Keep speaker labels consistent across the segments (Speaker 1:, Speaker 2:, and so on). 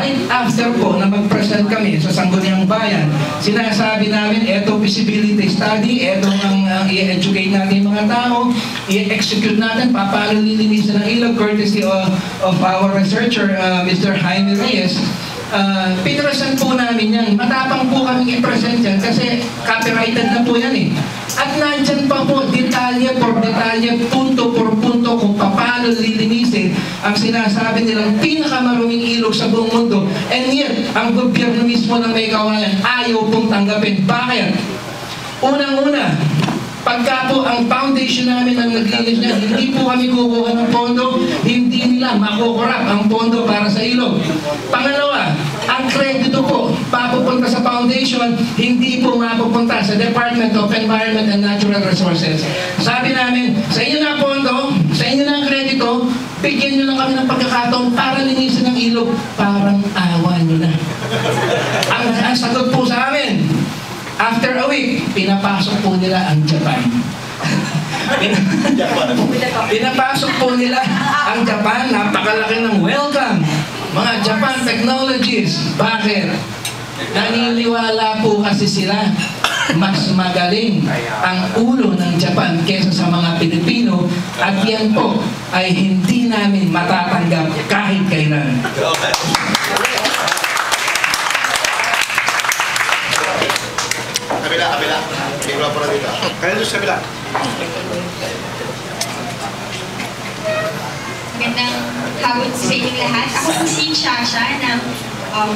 Speaker 1: right after po na mag-present kami sa Sangguniang Bayan, sinasabi namin, eto feasibility study, eto ang i-educate natin yung mga tao, i-execute natin, paano lilinisin ng ilog, courtesy of our researcher, Mr. Jaime Reyes. Pinresent po namin yan. Matapang po kami i-present yan kasi copyrighted na po yan eh. At nandyan pa po detalye por detalye, punto por punto kung paano lilinisin ang sinasabi nilang pinakamaruming ilog sa buong mundo. And yet, ang gobyerno mismo ng may kawayan ayaw pong tanggapin. Bakit? Unang-una, pagka po ang foundation namin ang naglinis niya, hindi po kami kukuha ng pondo, hindi nila makukurap ang pondo para sa ilog. Pangalawa, ang kredito po, papupunta sa foundation, hindi po mapupunta sa Department of Environment and Natural Resources. Sabi namin, sa inyo na pondo, sa inyo na ang kredito, bigyan nyo lang kami ng pagkakataon para linisin ang ilog. Parang awa nyo na. Ang sagot po sa amin, after a week, pinapasok po nila ang Japan. Pinapasok po nila ang Japan. Napakalaki ng welcome. Mga Japan technologies. Bakit? Naniniwala po kasi sila mas magaling ang ulo ng Japan kaysa sa mga Pilipino at yan po ay hindi namin matatanggap kahit kailan.
Speaker 2: Kabila. Tingnan po na dito. Kaya doon sa kabila.
Speaker 3: Magandang hapon sa inyong lahat. Ako po si Shasha ng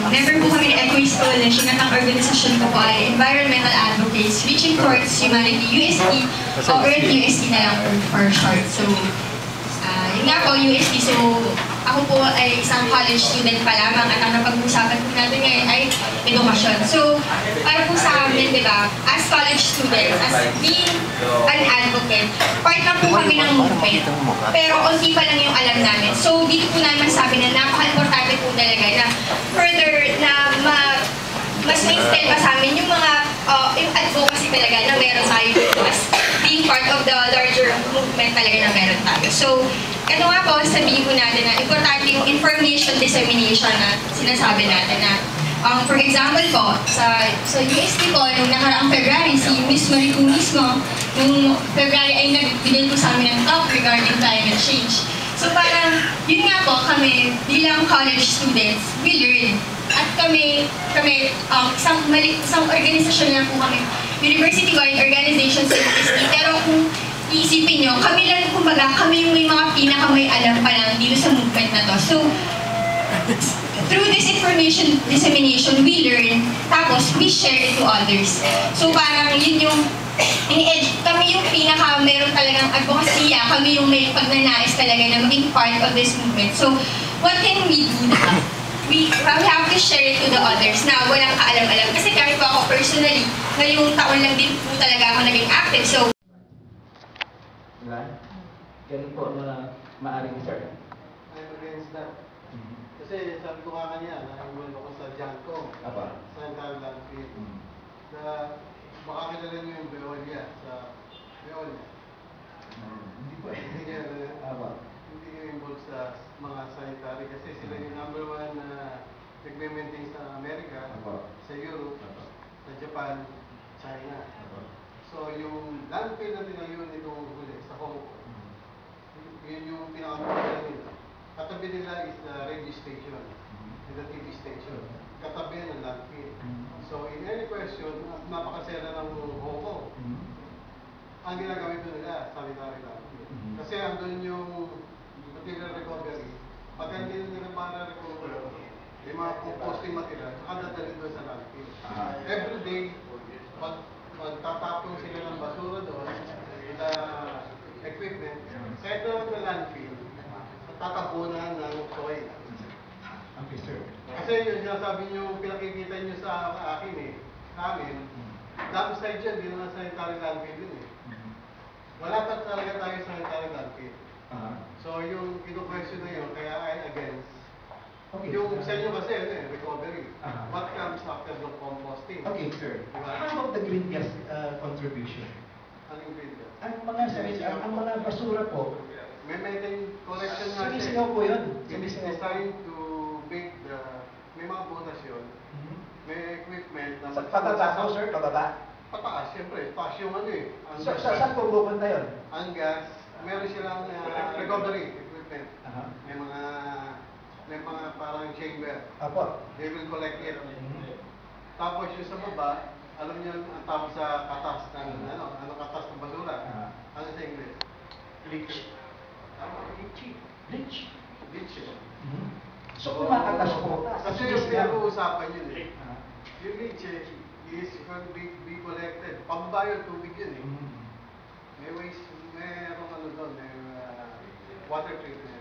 Speaker 3: member po kami ng Equays Coalition at ang organisasyon ko po ay Environmental Advocates Reaching Towards Humanity, UST, o Earth UST na lang for short. So, yun nga po, UST. So, ako po ay isang college student pa lamang at ang napag-usapan po natin ngayon ay edukasyon. So, para po sa amin, di ba, as college students, as being an advocate, part na po kami ng movement. Pero onti pa lang yung alam namin. So, dito po namin sabi na napaka-importante po talaga na further na mas ma-instill pa sa amin yung mga yung advocacy talaga na meron tayo dito as being part of the larger movement talaga na meron tayo. So, ito nga po, sabihin po natin na importante yung information dissemination na sinasabi natin na for example po, sa UST po, nung nakaraang February, si Miss Marico mismo, nung February ay nagbigay po sa amin ng talk regarding climate change. So parang, yun nga po, kami bilang college students, we learn. At kami isang organisasyon lang po kami, university-wide organization sa UST. Pero kung iisipin nyo, kami lang, kumbaga, kami yung may mga pinaka-may alam pa lang dito sa movement na to. So, through this information dissemination, we learn, tapos we share it to others. So, parang yun yung, kami yung pinaka-meron talagang advocacy, kami yung may pagnanais talaga na maging part of this movement. So, what can we do na? We have to share it to the others na walang kaalam-alam. Kasi kahit po ako personally, ngayong taon lang din po talaga ako naging active. So,
Speaker 1: ganun po na maaring sir.
Speaker 4: I'm against that. Kasi sabi ko nga kanina, na-involve ako sa Janko, sa Encarland Field, na baka kilala niyo yung Veolia, sa Veolia.
Speaker 1: Hindi po
Speaker 4: Hindi kayo involved sa mga sanitary kasi sila yung number one na nagme-maintain sa Amerika, sa Europe, sa Japan, China. So yung landfill na tinayo nitong huli sa Hong Kong, yun yung pinakamaganda nila. Katabi nila is the radio station and the TV station. Katabi ng landfill. So in any question, napakasela ng Hong Kong. Ang ginagamit nila, sanitary landfill. Kasi andun yung material recovery. Pag hindi nila para recover, yung mga composting material, saka dadalhin doon sa landfill. Every day, pagtatapon sila ng basura doon, sa equipment, kahit naman sa landfill, tatapunan ng soil.
Speaker 1: Okay, sir.
Speaker 4: Kasi yung sinasabi nyo, pinakikita nyo sa akin namin, downside dyan, di naman sanitary landfill yun Wala pa talaga tayo sa sanitary landfill. So yung question na yun, kaya I against.
Speaker 1: Okay.
Speaker 4: Yung sa inyo kasi, recovery. What comes after the composting?
Speaker 1: Okay, sir.
Speaker 4: Diba?
Speaker 1: How about the green gas contribution?
Speaker 4: Anong green gas?
Speaker 1: Ang mga basura po,
Speaker 4: May methane collection nga
Speaker 1: sinisingaw po yun.
Speaker 4: It is designed to make the
Speaker 5: Sa pababa po, sir? Pababa?
Speaker 4: Pataas, siyempre. Taas yung ano eh. Ang
Speaker 5: Saan po pupunta yun?
Speaker 4: ang gas, meron silang recovery equipment.
Speaker 5: Aha.
Speaker 4: May mga parang chamber.
Speaker 5: Apo.
Speaker 4: They will collect it. Tapos yung sa baba, alam niyo ang tawag sa katas ng katas ng basura.
Speaker 5: Ah.
Speaker 4: Ano sa English? Leach.
Speaker 5: Leach.
Speaker 4: Leach.
Speaker 5: So, kumakatas po.
Speaker 4: Kasi yung pinag-uusapan yun eh.
Speaker 5: Ah.
Speaker 4: Yung leach is going to be collected. Pababa yung tubig yun eh. May waste, merong ano doon, may water treatment.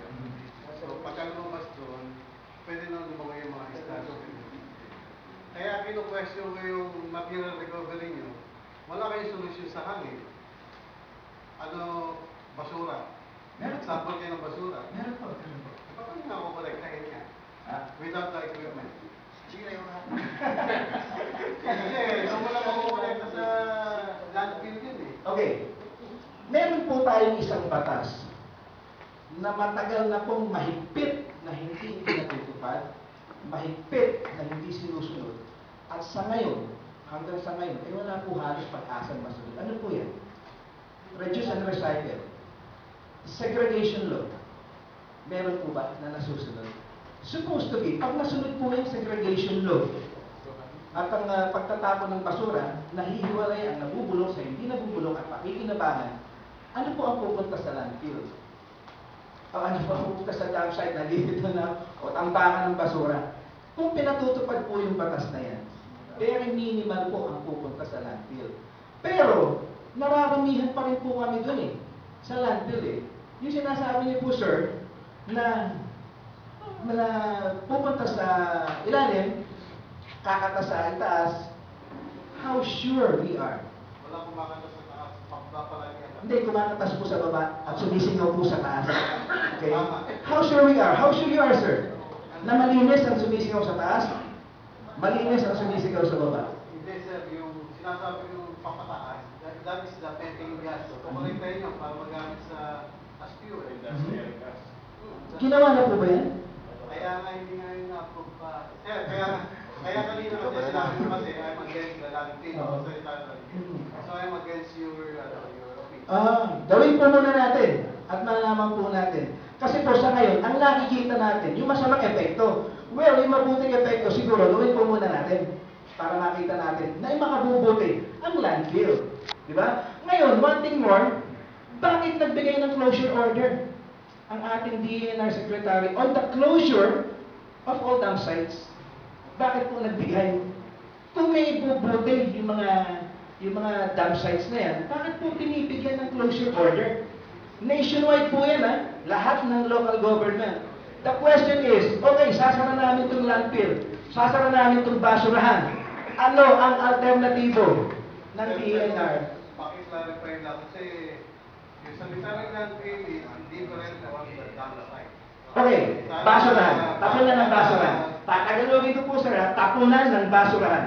Speaker 4: So pagka lumabas doon, pwede nang lumabas yung mga isda doon. Kaya kinu-question ko yung material recovery nyo, wala kayong solusyon sa hangin. Basura.
Speaker 5: Meron.
Speaker 4: Example kayo ng basura.
Speaker 5: Meron po.
Speaker 4: Paano nga ako kolektahin niya? Without the equipment.
Speaker 2: Sige na yung
Speaker 4: Kasi kung wala ako kolekta sa landfill yun eh.
Speaker 5: Okay. Meron po tayong isang batas na matagal na pong mahigpit na hindi pinatutupad, mahigpit na hindi sinusunod. At sa ngayon, hanggang sa ngayon, ay wala po halos pag-asang masunod. Ano po yan? Reduce and recycle. Segregation law. Meron po ba na nasusunod? Supposed to be, pag nasunod po yung segregation law, at ang pagtatapon ng basura, nahihiwalay ang nabubulok sa hindi nabubulok at pakikinabangan, ano po ang pupunta sa landfill? O ano po ang pupunta sa dump site na dito na o tambangan ng basura? Kung pinatutupad po yung batas na yan, very minimal po ang pupunta sa landfill. Pero, nararamihan pa rin po kami dun eh, sa landfill eh. Yung sinasabi niyo po, sir, na pupunta sa ilalim, kakata sa itaas, how sure we are?
Speaker 4: Wala kumakanta sa taas, papapalagi yan.
Speaker 5: Hindi, kumakatas po sa baba at sumisingaw po sa taas. Okay? How sure we are? How sure you are, sir? Na malinis ang sumisingaw sa taas? Malinis ang sumisingaw sa baba?
Speaker 4: Hindi sir, yung sinasabi yung papataas, that is the methane gas. So, kumaliktahin nyo para magamit sa as fuel.
Speaker 5: Ginawa na po ba yan?
Speaker 4: Kaya nga hindi nga yung na-approve pa. Kaya kanina kasi sinabi ko kasi I'm against the landfill.
Speaker 5: Oo.
Speaker 4: So I'm against your opinion.
Speaker 5: Gawin po muna natin at malalaman po natin. Kasi po sa ngayon, ang nakikita natin, yung masamang epekto. Well, yung mabuting epekto, siguro, gawin po muna natin para makita natin na yung makabubuti ang landfill. Di ba? Ngayon, one thing more, bakit nagbigay ng closure order ang ating DENR Secretary on the closure of all dump sites? Bakit po nagbigay? Kung may ibubuti yung mga dump sites na yan, bakit po pinibigyan ng closure order? Nationwide po yan, ha? Lahat ng local government. The question is, okay, sasara namin itong landfill, sasara namin itong basurahan. Ano ang alternatibo ng DENR?
Speaker 4: Pakiclarify lang kasi yung salita ng landfill is different from the dump site.
Speaker 5: Okay, basurahan. Tapunan ng basurahan. Tatagalogin ko po, sir, ha? Tapunan ng basurahan.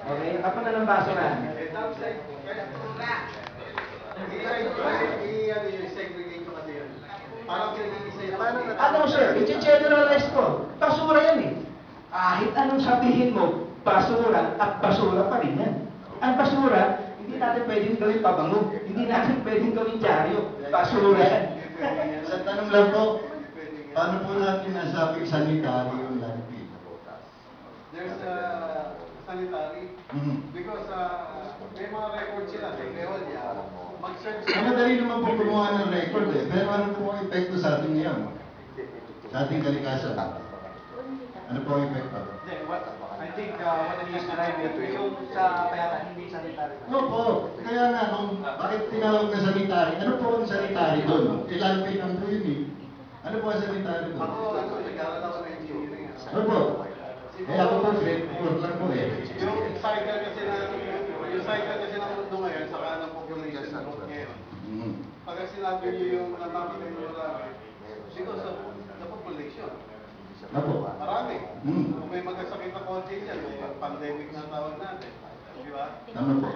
Speaker 5: Okay, tapunan ng basurahan.
Speaker 4: Dump site, i-segregate ko kasi yun. Parang pinag-iisa yun.
Speaker 5: Ano, sir? I-generalize ko. Basura yan eh. Kahit anong sabihin mo, basura at basura pa rin yan. Ang basura, hindi natin pwedeng gawin pabango. Hindi natin pwedeng gawin dyaryo. Basura yan.
Speaker 6: Sa tanong lang po, paano po natin nasabing sanitary yung landfill?
Speaker 4: There's a sanitary because may mga records sila sa Leolia. Mag-search
Speaker 6: Madali naman po gumawa ng record eh, pero ano po ang epekto sa atin ngayon? Sa ating kalikasan? Ano po ang epekto?
Speaker 2: I think what it is derived yung sa kaya hindi sanitary.
Speaker 6: Opo, kaya nga kung bakit tinawag na sanitary, ano po ang sanitary doon? Ilalpay ng po yun eh. Ano po ang sanitary doon?
Speaker 4: Ako, nag-aaral ako ng engineering.
Speaker 6: Opo, eh ako po grade 4 lang po eh.
Speaker 4: Yung cycle kasi ng mundo ngayon, saka ng population growth ngayon. Pag sinabi niyo yung namamatay mo marami, because of the population.
Speaker 6: Opo.
Speaker 4: Marami. Kung may magkasakit na konti dyan, may pandemic na tawag natin. Di ba?
Speaker 6: Tama po.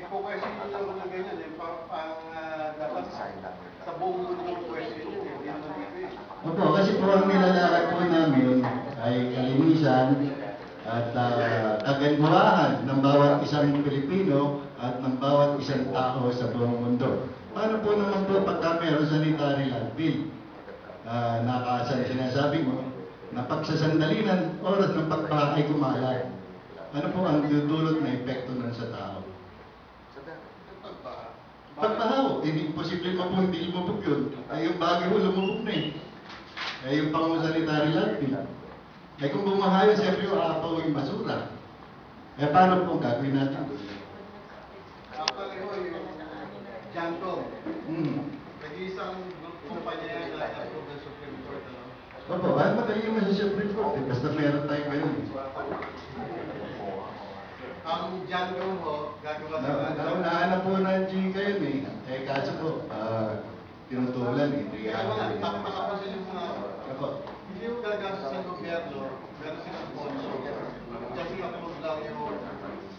Speaker 4: Kung question nyo lang mga ganyan, dapat sa buong mundo yung question nyo, hindi naman dito eh.
Speaker 6: Opo, kasi po ang nilalakad po namin ay kalinisan, at kagandahan ng bawat isang Pilipino at ng bawat isang tao sa buong mundo. Paano po naman po pagka meron sanitary landfill? Nakaasan sinasabi mo na pagsasandali ng oras ng pagbaha ay kumalat. Ano po ang dudulot na epekto nun sa tao? Pagbaha, hindi imposible hindi lumubog yun. Ay yung bagay mo lumubog na eh. Ay yung pang-sanitary landfill. Ay kung bumaha yun, siyempre aapaw yung basura. Eh paano po gagawin natin?
Speaker 4: Actually ho, yung Janto, nag-iisang kumpanya yan na approve ng Supreme Court.
Speaker 6: Opo, ay madali naman sa Supreme Court. Basta meron tayo ngayon.
Speaker 4: Ang Janto ho, gagawa sa
Speaker 6: Naunahan na po ng Gika yun eh. Eh kaso po, tinutulan eh.
Speaker 4: Kaya wala, nakapansin yung mga
Speaker 6: Opo.
Speaker 4: hindi yung gagastos ng gobyerno, meron silang pondo. Just approve lang yung,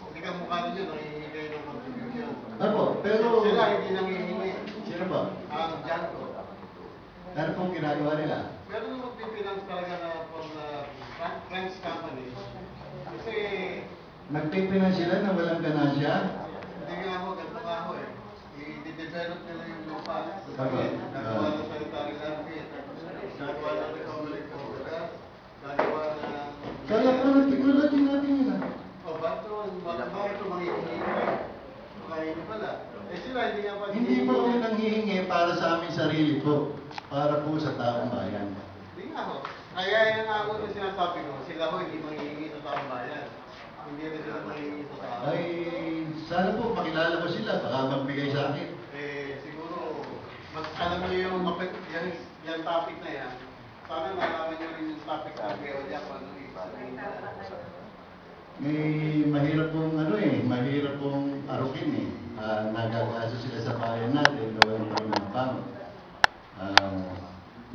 Speaker 4: hindi ka mukha ninyo, nangihingi kayo ng contribution.
Speaker 6: Opo, pero...
Speaker 4: Sila hindi nangihingi.
Speaker 6: Sino ba?
Speaker 4: Ang Janto.
Speaker 6: Ano pong ginagawa nila?
Speaker 4: Meron yung magpipinance talaga na from French company. Kasi,
Speaker 6: Nagpipinan sila na walang ganansya?
Speaker 4: hindi nga ho, ganito nga ho eh. I-develop nila yung lupa.
Speaker 6: Tama.
Speaker 4: Gagawa ng sanitary landfill. Gagawa ng recovery program. Gagawa ng...
Speaker 6: Kaya po nagtigulatin natin yun ah.
Speaker 4: O, bakit ito mangihingi? Makahingi pala. Eh sila, hindi nga pa...
Speaker 6: Hindi po kami nanghihingi para sa aming sarili po. Para po sa taong bayan.
Speaker 4: Hindi nga ho. Kaya yan nga ho yung sinasabi ko, sila ho hindi manghihingi sa taong bayan. Hindi rin sila manghihingi sa tao.
Speaker 6: Ay, sana po makilala ko sila. Baka magbigay sa akin.
Speaker 4: Eh, siguro, mas alam niyo yung yan topic na yan. Sana nalaman niyo rin yung topic na Geodia kung ano yung sabihin nila.
Speaker 6: May mahirap pong mahirap pong arukin eh. Nagagaso sila sa bayan natin, gawin po yung mga pangit.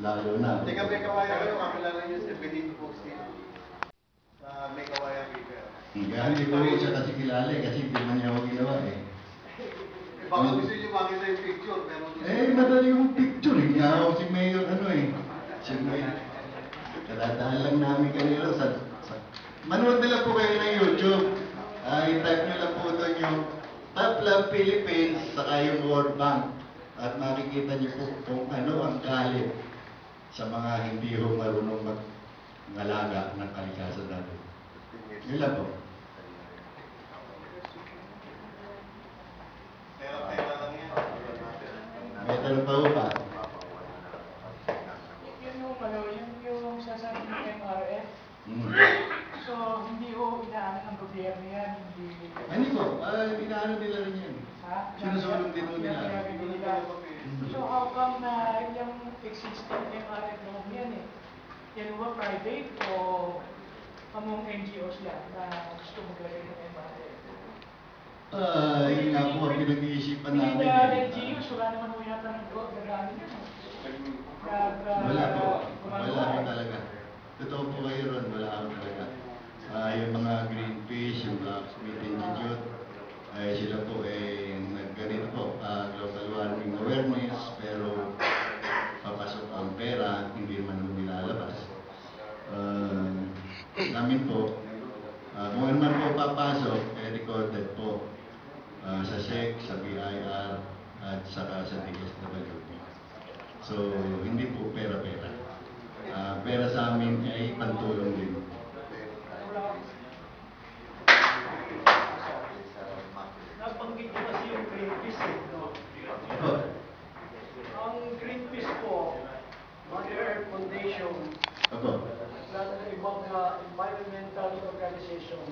Speaker 6: Lalo na.
Speaker 4: Teka, may kawaya kayo, kakilala niyo si Benito Faustino. Sa may kawaya River.
Speaker 6: Hindi ko siya kasi kilala eh, kasi hindi man niya ako ginawa eh.
Speaker 4: Eh, baka gusto niyo makita yung picture, pero...
Speaker 6: Madali yung picture eh. Nga ako si Mayor Si Mayor. Kadadaan lang namin kanila manood nila po kayo ng YouTube. I-type nyo lang po doon yung Top Love Philippines saka yung World Bank. At makikita niyo po kung ano ang galit sa mga hindi ho marunong mag-alaga ng kalikasan natin. Yun lang po.
Speaker 4: Pera lang yan.
Speaker 6: May tanong pa ho pa?
Speaker 7: Yun yung sasabi ng MRF. So, hindi ho inaano ng gobyerno yan, hindi...
Speaker 6: Hindi po, inaano nila rin yan.
Speaker 7: Ha?
Speaker 6: Sinusulong din ho nila.
Speaker 7: So, how come na yung existing MRF noon yan eh? Yan ba private o among NGOs lang na gusto maglagay ng MRF?
Speaker 6: Yun nga po ang pinag-iisipan namin.
Speaker 7: Hindi na NGOs, wala naman ho yata ng gagamit yun.
Speaker 6: Wala po. Wala rin talaga. Totoo po kayo ron, wala ako talaga. Yung mga Greenpeace, yung Blacksmith Institute, sila po nagganito po, global warming awareness, pero papasok ang pera, hindi man mo nilalabas. Namin po, kung ano man po papasok, recorded po sa SEC, sa BIR, at saka sa DSWD. So, hindi po pera-pera. Pera sa amin ay pantulong din.
Speaker 7: Nabanggit ko kasi yung Greenpeace eh.
Speaker 6: Opo.
Speaker 7: Ang Greenpeace po, Mother Earth Foundation,
Speaker 6: Opo.
Speaker 7: at ibang environmental organization,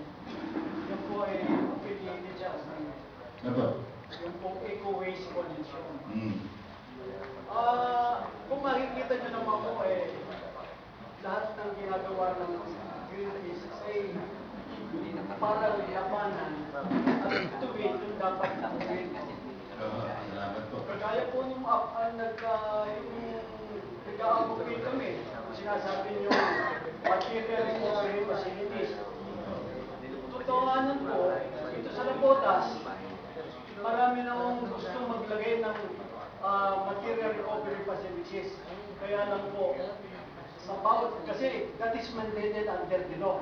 Speaker 7: yun po ay affiliated siya sa
Speaker 6: Opo.
Speaker 7: yung po Eco-Waste Coalition. Kung makikita nyo naman po lahat ng ginagawa ng Greenpeace ay parang labanan at tuwid yung dapat gawin.
Speaker 6: Salamat po.
Speaker 7: Kagaya po yung nag-a-advocate kami, sinasabi nyo, material recovery facilities. Totohanan po, dito sa Labotas, marami nang gusto maglagay ng material recovery facilities. Kaya lang po, sa bawat, kasi that is mandated under the law.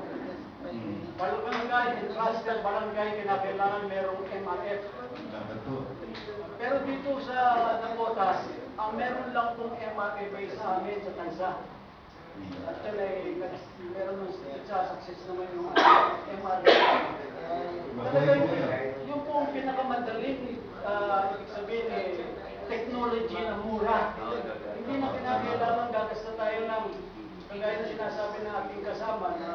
Speaker 7: Barangay, trusted barangay, kinakailangan merong MRF.
Speaker 6: Dapat po.
Speaker 7: Pero dito sa Napotas, ang meron lang pong MRF ay sa amin sa Tansa. Actually, meron ng success naman yung MRF. Talagang yung pong pinakamadaling, ibig sabihin technology na mura. Hindi na kinakailangan gagasta tayo ng, kagaya na sinasabi ng ating kasama na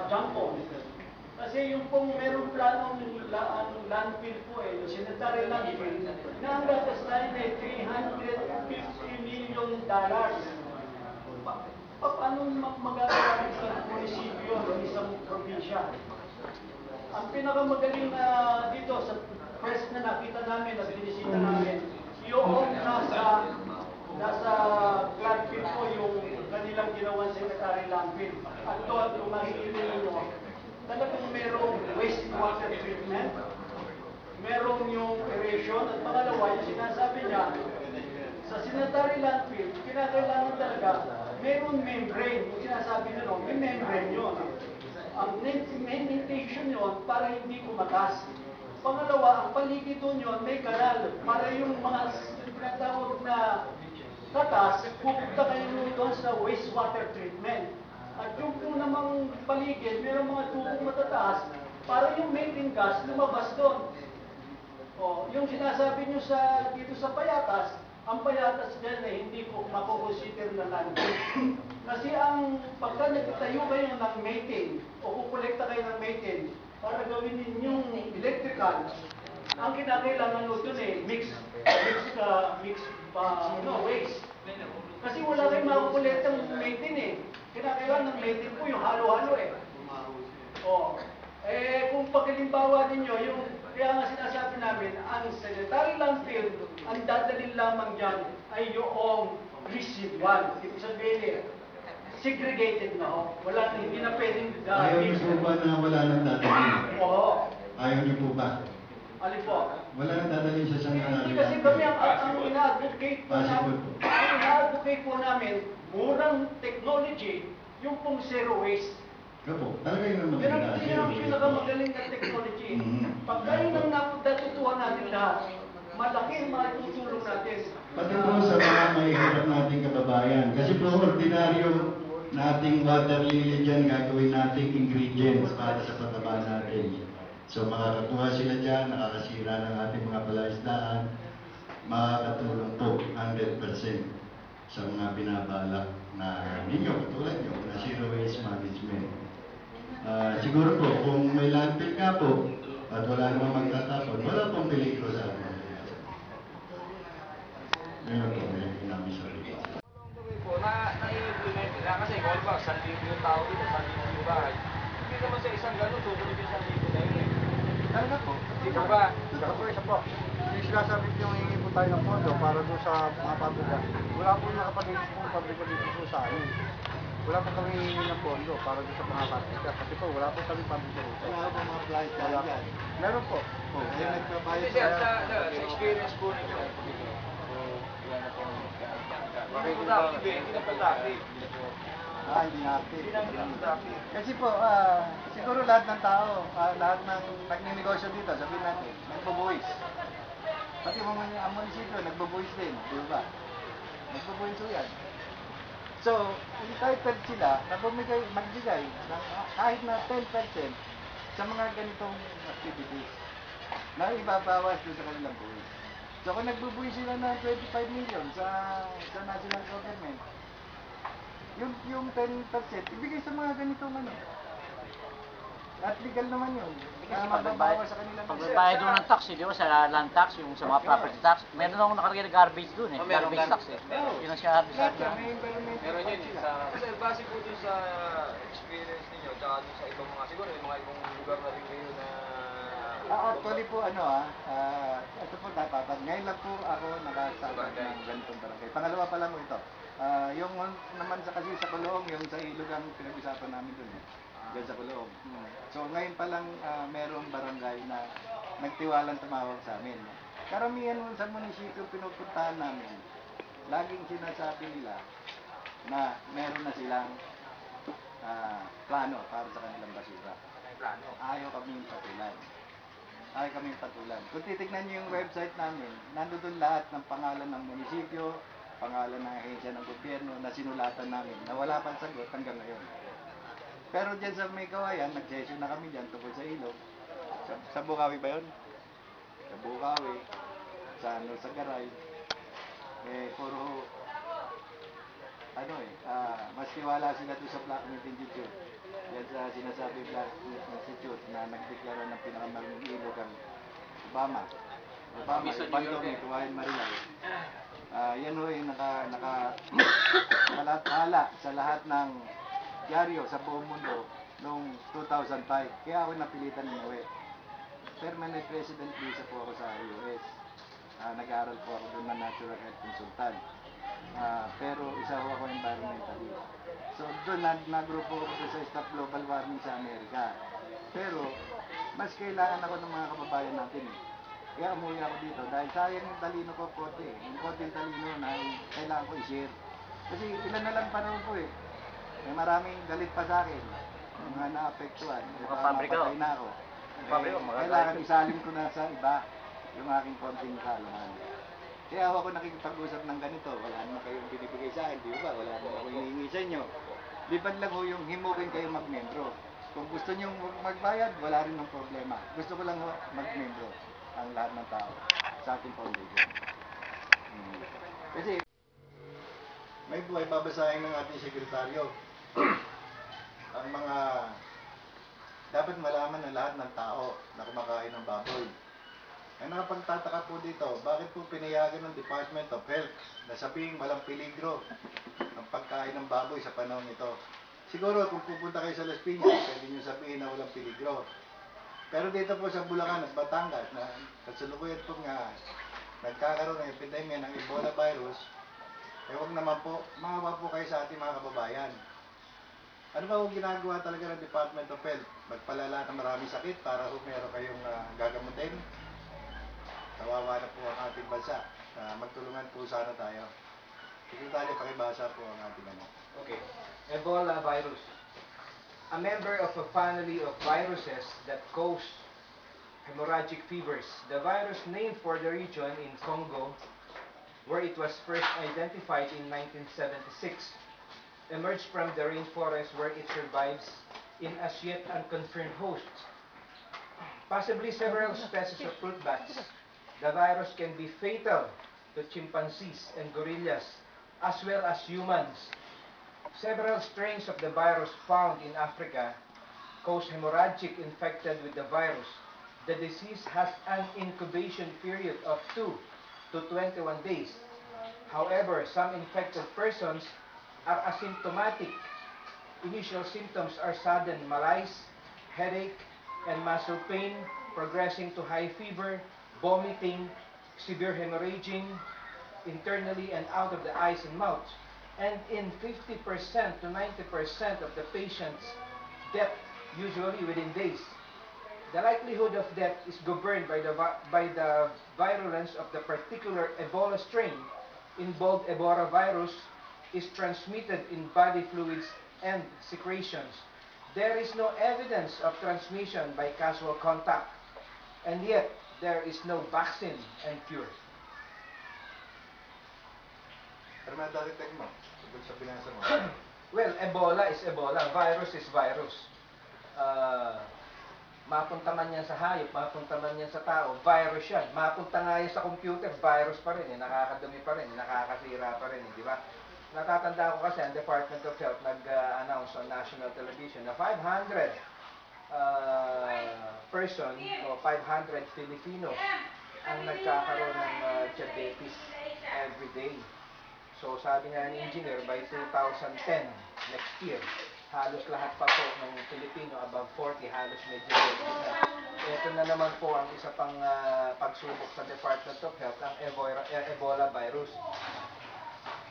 Speaker 7: jump-on. Kasi yung pong merong planong landfill po yung sanitary landfill, na ang gagastahin ay $350 million. Paano magagawa ng isang munisipyo o isang probinsya? Ang pinakamagaling na dito sa press na nakita namin, na binisita namin, yung nasa landfill po yung kanilang ginawang sanitary landfill. At doon, kung makikita nyo, talagang merong wastewater treatment, merong yung aeration, at pangalawa, yung sinasabi niya, sa sanitary landfill, kinakailangan talaga, merong membrane. Yung sinasabi nyo, may membrane yun. Ang maintenance yun para hindi kumatas. Pangalawa, ang paligid doon yun, may kanal para yung mga tinatawag na katas, pupunta kayo doon sa wastewater treatment. At yung po namang paligid, mayroong mga tubong matataas para yung methane gas lumabas doon. O, yung sinasabi nyo dito sa Payatas, ang Payatas dyan ay hindi ko makukonsider na landfill. Kasi ang pagka nagtayo kayo ng methane o kukolekta kayo ng methane para gawin ninyong electrical, ang kinakailangan nyo doon mix waste. Kasi wala kayong makukolekta ng methane Kinakailangan ng methane po yung halo-halo O, kung pagkalimbawa ninyo, kaya nga sinasabi namin, ang sanitary landfill, ang dadalhin lamang dyan ay yung residual. Ibig sabihin segregated na ho. Hindi na pwedeng
Speaker 6: Ayaw niyo po ba na wala nang dadalhin?
Speaker 7: Oo.
Speaker 6: Ayaw niyo po ba?
Speaker 7: Alin po?
Speaker 6: Wala nang dadalhin sa sanitary
Speaker 7: Hindi kasi kami ang ina-advocate po namin, murang technology, yung pong zero waste.
Speaker 6: Opo, talaga yun ang
Speaker 7: Yun
Speaker 6: maganda.
Speaker 7: ang pinakamagaling na technology. Pag kayo nang natutuhan natin lahat, malaki ang matutulong natin.
Speaker 6: Pati po sa mga mahihirap nating kababayan. Kasi po, ordinaryo nating water lily dyan, gagawin nating ingredients para sa pataba natin. So makakakuha sila dyan, nakakasira ng ating mga palaisdaan, makakatulong po 100% sa mga binabalak na ninyo, katulad nyo, na zero waste management. Siguro po, kung may landfill nga po, at wala namang magtatapon, wala pong peligro sa atin. Ngayon po, may namin sa rito.
Speaker 2: Na-implement nila kasi kung ba, 1,000 yung tao dito, 1,000 yung bahay. Hindi naman sa isang gano'n, susunod yung 1,000 na yun
Speaker 4: Talaga po.
Speaker 2: Ikaw ba?
Speaker 4: Isa po. Yung sinasabi yung hingi po tayo ng pondo para doon sa mga pabrika. Wala po nakapag-inis po pabrika dito po sa amin. Wala po kami hingi ng pondo para doon sa mga pabrika. Kasi po, wala po kami pabrika dito. Wala po mga flight dyan. Meron po. Kaya nagbabayad
Speaker 2: Kasi sa experience po ninyo. Bakit productive hindi na productive.
Speaker 4: Hindi na active.
Speaker 2: Hindi na productive.
Speaker 4: Kasi po, siguro lahat ng tao, lahat ng nagninegosyo dito, sabihin natin, nagbabuwis. Pati ang munisipyo, nagbabuwis din, di ba? Nagbabuwis po yan. So, entitled sila na magbigay ng kahit na 10% sa mga ganitong activities na ibabawas doon sa kanilang buwis. So, kung nagbubuwis sila ng 25 million sa national government, yung 10% ibigay sa mga ganitong at legal naman yun.
Speaker 8: Kasi
Speaker 4: Mababawas sa kanilang
Speaker 8: pagbabayad doon ng tax, di ba? Sa land tax, yung sa mga property tax. Meron akong nakalagay na garbage doon garbage tax Yun ang siya
Speaker 4: Lahat
Speaker 8: na.
Speaker 4: yan, may environmental
Speaker 2: Meron yun
Speaker 4: sila.
Speaker 2: kasi base po dun sa experience ninyo, tsaka dun sa ibang mga, siguro yung mga ibang lugar na rin kayo na
Speaker 4: Actually po, ito po dapat. Ngayon lang po ako nakasabag ng ganitong barangay. Pangalawa pa lang po ito. Yung naman kasi sa Kulong, yung sa Ilog ang pinag-usapan namin doon. Diyan sa Kulong. So ngayon pa lang merong barangay na nagtiwalang tumawag sa amin. Karamihan sa munisipyo pinupuntahan namin, laging sinasabi nila na meron na silang
Speaker 6: plano para sa kanilang basura. Ayaw kaming patulan. Ayaw kaming patulan. Kung titignan niyo yung website namin, nandoon lahat ng pangalan ng munisipyo, pangalan ng ahensya ng gobyerno na sinulatan namin na wala pang sagot hanggang ngayon. Pero dyan sa may kawayan, nag-session na kami dyan tungkol sa ilog. Sa Bukawi ba yun? Sa Bukawi, sa Garay. Puro, mas tiwala sila doon sa Black Myth Institute. Yan sa sinasabi Black Myth Institute na nagdeklara ng pinakamaraming ilog ang Obama, Bantomi, Kawayan Marilay. Yan ho yung nakalathala sa lahat ng dyaryo sa buong mundo noong 2005. Kaya ako napilitan umuwi. Permanent resident visa po ako sa US. Nag-aaral po ako doon na natural health consultant. Pero isa ho ako environmentalist. So doon nagrupo ako sa Stop Global Warming sa Amerika. Pero mas kailangan ako ng mga kababayan natin eh. Kaya umuwi ako dito dahil sayang yung talino ko konti. Yung konting talino na kailangan ko i-share. Kasi ilan na lang panahon ko eh. May maraming galit pa sa akin. Mga naapektuhan. Mapatay na ako. Kailangan isalin ko na sa iba yung aking konting kaalaman. Kaya ako nakikipag-usap ng ganito. Wala naman kayong binibigay sa akin, di ba? Wala naman ako hinihingi sa inyo. Liban lang ho yung himugin kayo mag-membro. Kung gusto nyo magbayad, wala rin ng problema. Gusto ko lang ho mag-membro ang lahat ng tao sa ating foundation. Kasi may buhay babasahin ng ating sekretaryo. Ang mga dapat malaman ng lahat ng tao na kumakain ng baboy. Ang nakapagtataka po dito, bakit po pinayagan ng Department of Health na sabihing walang peligro ang pagkain ng baboy sa panahon ito? Siguro kung pupunta kayo sa Las Piñas, pwede nyo sabihin na walang peligro. Pero dito po sa Bulacan at Batangas, na kasalukuyan po nga nagkakaroon ng epidemya ng Ebola virus, huwag naman po, maawa po kayo sa ating mga kababayan. Ano ba kung ginagawa talaga ng Department of Health? Magpalala ng maraming sakit para kung meron kayong gagamutin? Kawawa na po ang ating bansa. Magtulungan po sana tayo. Sekretaryo, pakibasa po ang ating ano.
Speaker 1: Okay. Ebola virus. A member of a family of viruses that cause hemorrhagic fevers. The virus named for the region in Congo, where it was first identified in 1976, emerged from the rainforest where it survives in as yet unconfirmed hosts. Possibly several species of fruit bats. The virus can be fatal to chimpanzees and gorillas, as well as humans. Several strains of the virus found in Africa cause hemorrhagic infected with the virus. The disease has an incubation period of 2 to 21 days. However, some infected persons are asymptomatic. Initial symptoms are sudden malaise, headache, and muscle pain, progressing to high fever, vomiting, severe hemorrhaging internally and out of the eyes and mouth. And in 50% to 90% of the patients, death usually within days. The likelihood of death is governed by the virulence of the particular Ebola strain. Involved Ebola virus is transmitted in body fluids and secretions. There is no evidence of transmission by casual contact, and yet there is no vaccine and cure.
Speaker 6: Pero madalitek mo, tungkol sa binasa mo.
Speaker 1: Well, Ebola is Ebola. Virus is virus. Mapunta man yan sa hayop, mapunta man yan sa tao, virus yan. Mapunta nga yan sa computer, virus pa rin, nakakadumi pa rin, nakakasira pa rin, di ba? Natatanda ko kasi ang Department of Health nag-announce on national television na 500 person o 500 Filipino ang nagkakaroon ng diabetes every day. So sabi nga ni engineer, by 2010, next year, halos lahat pa po ng Pilipino above 40, halos may diabetes na. Ito na naman po ang isa pang pagsubok sa Department of Health, ang Ebola virus.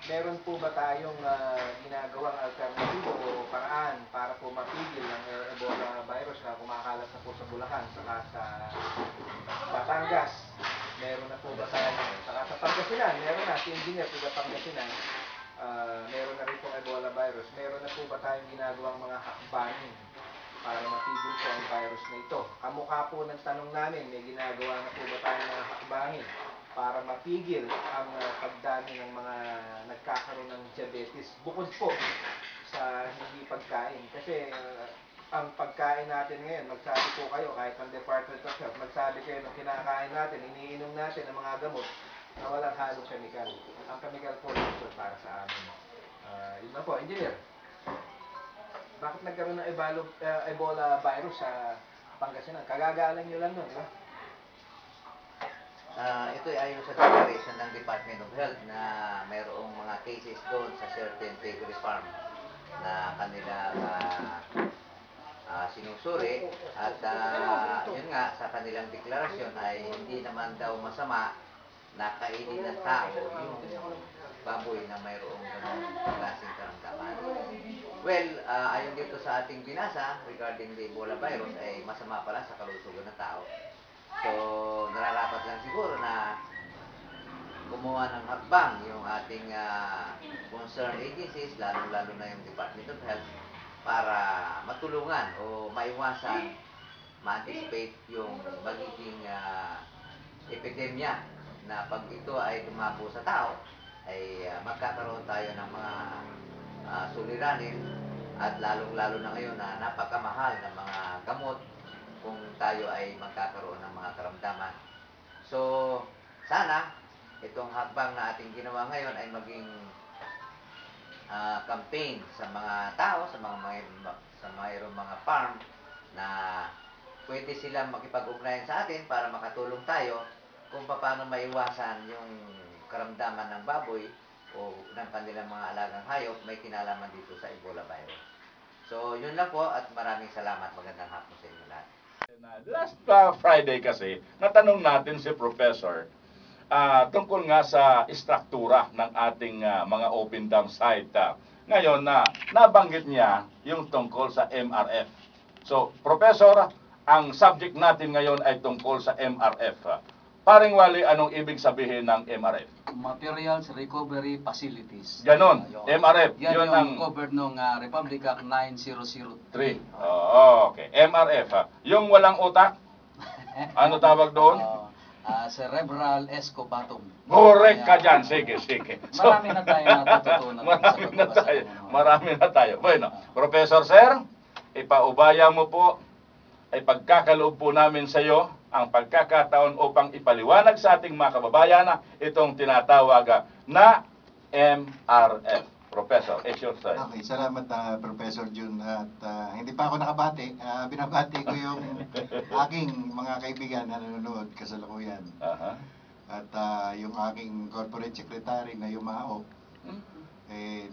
Speaker 1: Meron po ba tayong ginagawang alternatibo o paraan para po mapigil ng Ebola virus na kumakalat na po sa Bulacan, saka sa Batangas? Meron na po ba tayo, saka sa Pangasinan, meron na, si engineer sa Pangasinan,
Speaker 9: meron na rin pong Ebola virus, meron na po ba tayong ginagawang mga hakbangin para matigil po ang virus na ito? Kamukha po ng tanong namin, may ginagawa na po ba tayong mga hakbangin para matigil ang pagdami ng mga nagkakaroon ng diabetes bukod po sa hindi pagkain? Kasi ang pagkain natin ngayon, magsabi po kayo, kahit ang Department of Health, magsabi kayo ng kinakain natin, iniinom natin ang mga gamot na walang halong chemical. Ang chemical po ito para sa amin. Yun na po, Engineer. Bakit nagkaroon ng Ebola virus sa Pangasinan? Kagagalang nyo lang nun, di ba?
Speaker 10: Ito ay ayon sa declaration ng Department of Health na mayroong mga cases doon sa certain piggery farm na kanila sinusuri at yun nga sa kanilang deklarasyon ay hindi naman daw masama na kainin ng tao yung baboy na mayroong ganung klaseng karamdaman. Well, ayon dito sa ating binasa regarding the Ebola virus ay masama pala sa kalusugan ng tao. So, nararapat lang siguro na gumawa ng hakbang yung ating concerned agencies, lalo-lalo na yung Department of Health, para matulungan o maiwasan, ma-anticipate yung magiging epidemya na pag ito ay dumabo sa tao, ay magkakaroon tayo ng mga suliranin at lalong-lalo na ngayon na napakamahal ng mga gamot kung tayo ay magkakaroon ng mga karamdaman. So, sana itong hakbang na ating ginawa ngayon ay maging campaign sa mga tao, sa mayroong mga farm na pwede silang makipag-ugnayan sa atin para makatulong tayo kung paano maiwasan yung karamdaman ng baboy o ng kanilang mga alagang hayop may kinalaman dito sa Ebola virus. So, yun lang po at maraming salamat. Magandang hapon sa inyo lahat.
Speaker 11: Last Friday kasi, natanong natin si Professor tungkol nga sa istruktura ng ating mga open dam site. Ngayon nabanggit niya yung tungkol sa MRF. So, Professor, ang subject natin ngayon ay tungkol sa MRF. Paring Wally, anong ibig sabihin ng MRF?
Speaker 12: Materials Recovery Facilities.
Speaker 11: Ganon, MRF.
Speaker 12: Yan
Speaker 11: Yun
Speaker 12: yung
Speaker 11: ang
Speaker 12: covered ng Republic Act 9003.
Speaker 11: Okay, MRF. Yung walang utak, ano tawag doon?
Speaker 12: Cerebral Escobatum.
Speaker 11: Correct ka dyan. Sige, sige. So,
Speaker 12: marami na tayo natututunan.
Speaker 11: Marami na tayo. Bueno, Professor Sir, ipaubaya mo po, ay pagkakaloob po namin sa iyo ang pagkakataon upang ipaliwanag sa ating mga kababayan na itong tinatawag na MRF. Professor, it's your turn.
Speaker 6: Okay, salamat Professor Jun. At hindi pa ako nakabati. Binabati ko yung aking mga kaibigan na nanonood kasalukuyan. At yung aking corporate secretary na yumao,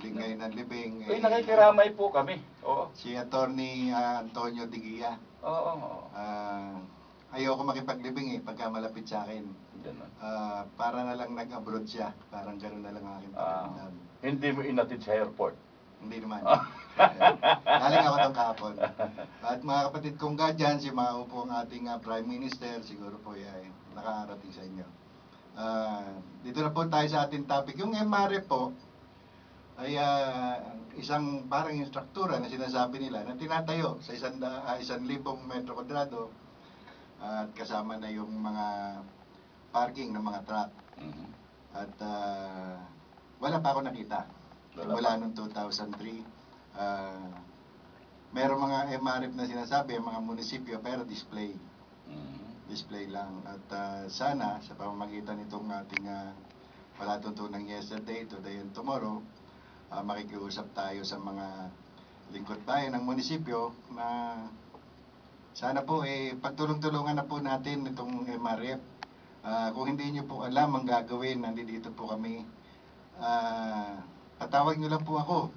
Speaker 6: lingay ng libing.
Speaker 11: Nakikiramay po kami. Oo.
Speaker 6: Si Attorney Antonio Digia.
Speaker 11: Oo.
Speaker 6: Ayoko makipaglibing pagka malapit sa akin. Para na lang nag-abroad siya. Parang gano'n na lang ang aking pakiramdam.
Speaker 11: Hindi mo inatid sa airport?
Speaker 6: Hindi naman. Galing ako ng kahapon. At mga kapatid kong gadyan, si Mao po ang ating Prime Minister, siguro po ay nakakarating sa inyo. Dito na po tayo sa ating topic. Yung MRF po, ay isang parang instruktura na sinasabi nila na tinatayo sa 1,000 metro kwadrado at kasama na yung mga parking ng mga truck. At wala pa ako nakita. Wala nung 2003. Merong mga MRF na sinasabi, mga munisipyo, pero display. Display lang. At sana, sa pamamagitan nitong ating palatuntunang yesterday, today and tomorrow, makikiusap tayo sa mga lingkod bayan ng munisipyo na sana po pagtulong-tulungan na po natin itong MRF. Kung hindi nyo po alam ang gagawin, nandito po kami. Patawag nyo lang po ako.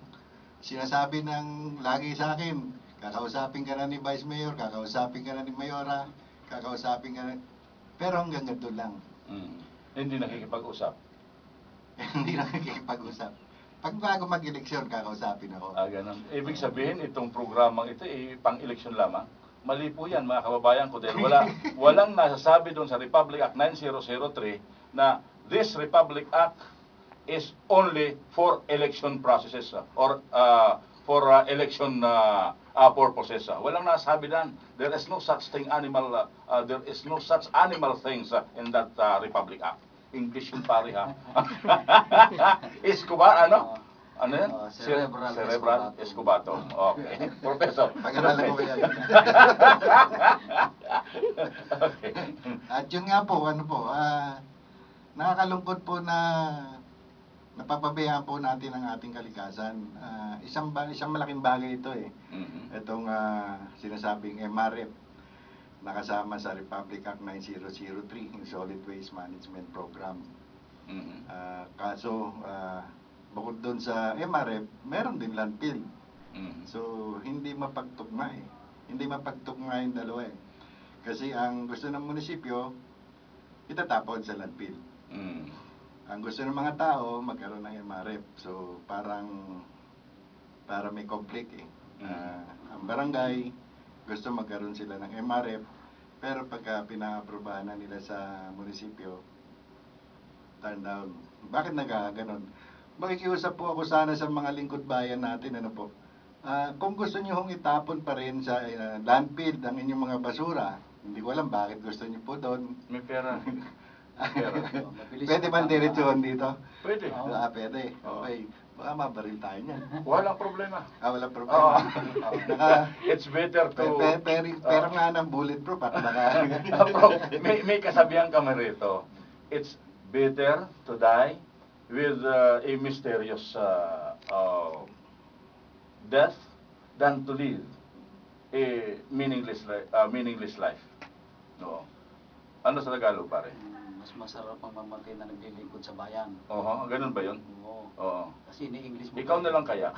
Speaker 6: Sinasabi ng lagi sa akin, kakausapin ka na ni Vice Mayor, kakausapin ka na ni Mayora, kakausapin ka na... Pero hanggang ganito lang.
Speaker 11: Hindi nakikipag-usap?
Speaker 6: Hindi nakikipag-usap. Pag bago mag-eleksyon, kakausapin ako.
Speaker 11: Ganun. Ibig sabihin, itong programang ito pang-eleksyon lamang? Mali po yan, mga kababayan ko, dahil walang nasasabi doon sa Republic Act 9003 na this Republic Act is only for election processes or for election purposes. Walang nasabi dan. There is no such thing there is no such animal things in that Republic Act. English yung pare ha. Escobar, ano? Ano yan?
Speaker 12: Cerebral
Speaker 11: escobatum. Okay. Professor.
Speaker 6: Pag-aralan ko yan.
Speaker 11: Okay.
Speaker 6: At yun nga po, nakakalungkot po na napapabayaan po natin ang ating kalikasan. Isang malaking bagay ito eh. Itong sinasabing MRF nakasama sa Republic Act 9003, yung Solid Waste Management Program. Kaso, bukod doon sa MRF, meron din landfill. So, hindi mapagtugma eh. Hindi mapagtugma yung dalawa eh. Kasi ang gusto ng munisipyo, itatapon sa landfill. Ang gusto ng mga tao, magkaroon ng MRF. So, para may conflict eh. Ang barangay, gusto magkaroon sila ng MRF, pero pagka pinaaprobahan na nila sa munisipyo, turn down. Bakit nagkaganon? Makikiusap po ako sana sa mga lingkod bayan natin, ano po. Kung gusto nyo hong itapon pa rin sa landfill ang inyong mga basura, hindi ko alam bakit gusto nyo po doon.
Speaker 11: May pera.
Speaker 6: Pwede ba diretsuhan dito?
Speaker 11: Pwede.
Speaker 6: Pwede. Okay. Baka mabaril tayo niyan.
Speaker 11: Walang problema.
Speaker 6: Walang problema.
Speaker 11: It's better to...
Speaker 6: Pero nga ng bulletproof at baka...
Speaker 11: may kasabihan kami rito. It's better to die with a mysterious death than to live a meaningless life. No. Ano sa Tagalog, pare?
Speaker 12: Mas masarap ang mamatay na naglilingkod sa bayan.
Speaker 11: Oo, ganun ba yun? Oo.
Speaker 12: Kasi ini-English mo.
Speaker 11: Ikaw na lang kaya.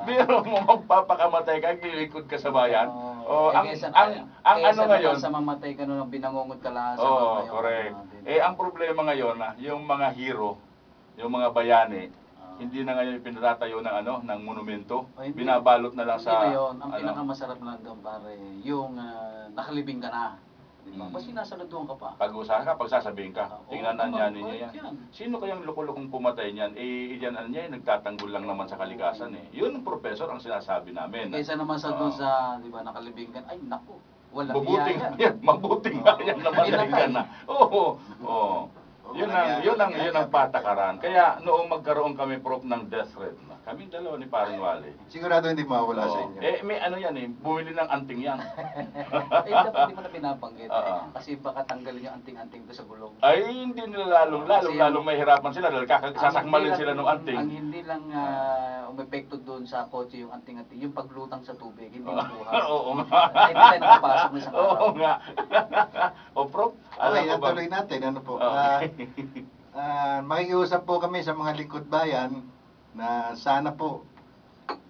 Speaker 11: Biro mo magpapakamatay ka, naglilingkod ka sa bayan. Ang ano ngayon?
Speaker 12: Sa mamatay ka nung binangungod ka lang sa
Speaker 11: bayan. Correct. Ang problema ngayon, yung mga hero, yung mga bayani, hindi na ngayon pinatatayo ng monumento. Binabalot na lang sa...
Speaker 12: Hindi na yun. Ang pinakamasarap lang doon, pare, yung nakalibing ka na. Diba? Mas sinasaluduhan ka pa.
Speaker 11: Pag-usahan ka, pagsasabihin ka, tingnan niya ninyo yan. Sino kayang loko-lokong pumatay niyan? Iyan niya, nagtatanggol lang naman sa kalikasan eh. Yun ang professor ang sinasabi namin.
Speaker 12: Kaysa naman sa doon sa, di ba, nakalibing ka, ay naku, walang
Speaker 11: mabuting yan naman ka na. Oo. Yun ang patakaran. Kaya noong magkaroon kami ng death threat na, kami dalawa ni Paring Wally.
Speaker 6: Sigurado hindi mawala sa inyo.
Speaker 11: May bumili ng anting yan.
Speaker 12: Dapat hindi mo na pinabanggit. Kasi baka tanggalin yung anting-anting doon sa gulong.
Speaker 11: Ay, hindi nila lalong mahirapan sila dahil sasakmalin sila ng anting.
Speaker 12: Ang hindi lang umepekto doon sa kotse yung anting-anting, yung paglutang sa tubig, hindi mabuha.
Speaker 11: Oo nga.
Speaker 12: Ay, hindi na napasok na sa araw.
Speaker 11: Oo nga. Prof,
Speaker 6: okay, tuloy natin. Ano po? Makikiusap po kami sa mga lingkod bayan na sana po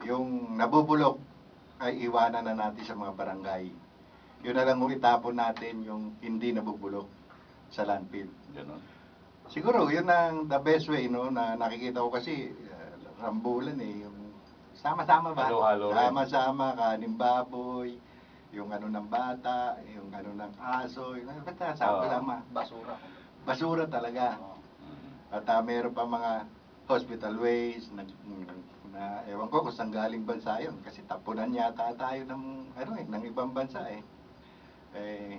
Speaker 6: yung nabubulok ay iwanan na natin sa mga barangay. Yun na lang itapon natin yung hindi nabubulok sa landfill.
Speaker 11: Ganun.
Speaker 6: Siguro yun ang the best way, no, na nakikita ko kasi rambulan eh, yung sama-sama ba?
Speaker 11: Halo-halo rin.
Speaker 6: Sama-sama, kaning baboy, yung ng bata, yung ng aso, basta sama-sama. Basura talaga. At meron pa mga hospital waste na ewan ko kung saan galing bansa yun kasi tapunan yata tayo ng ibang bansa eh.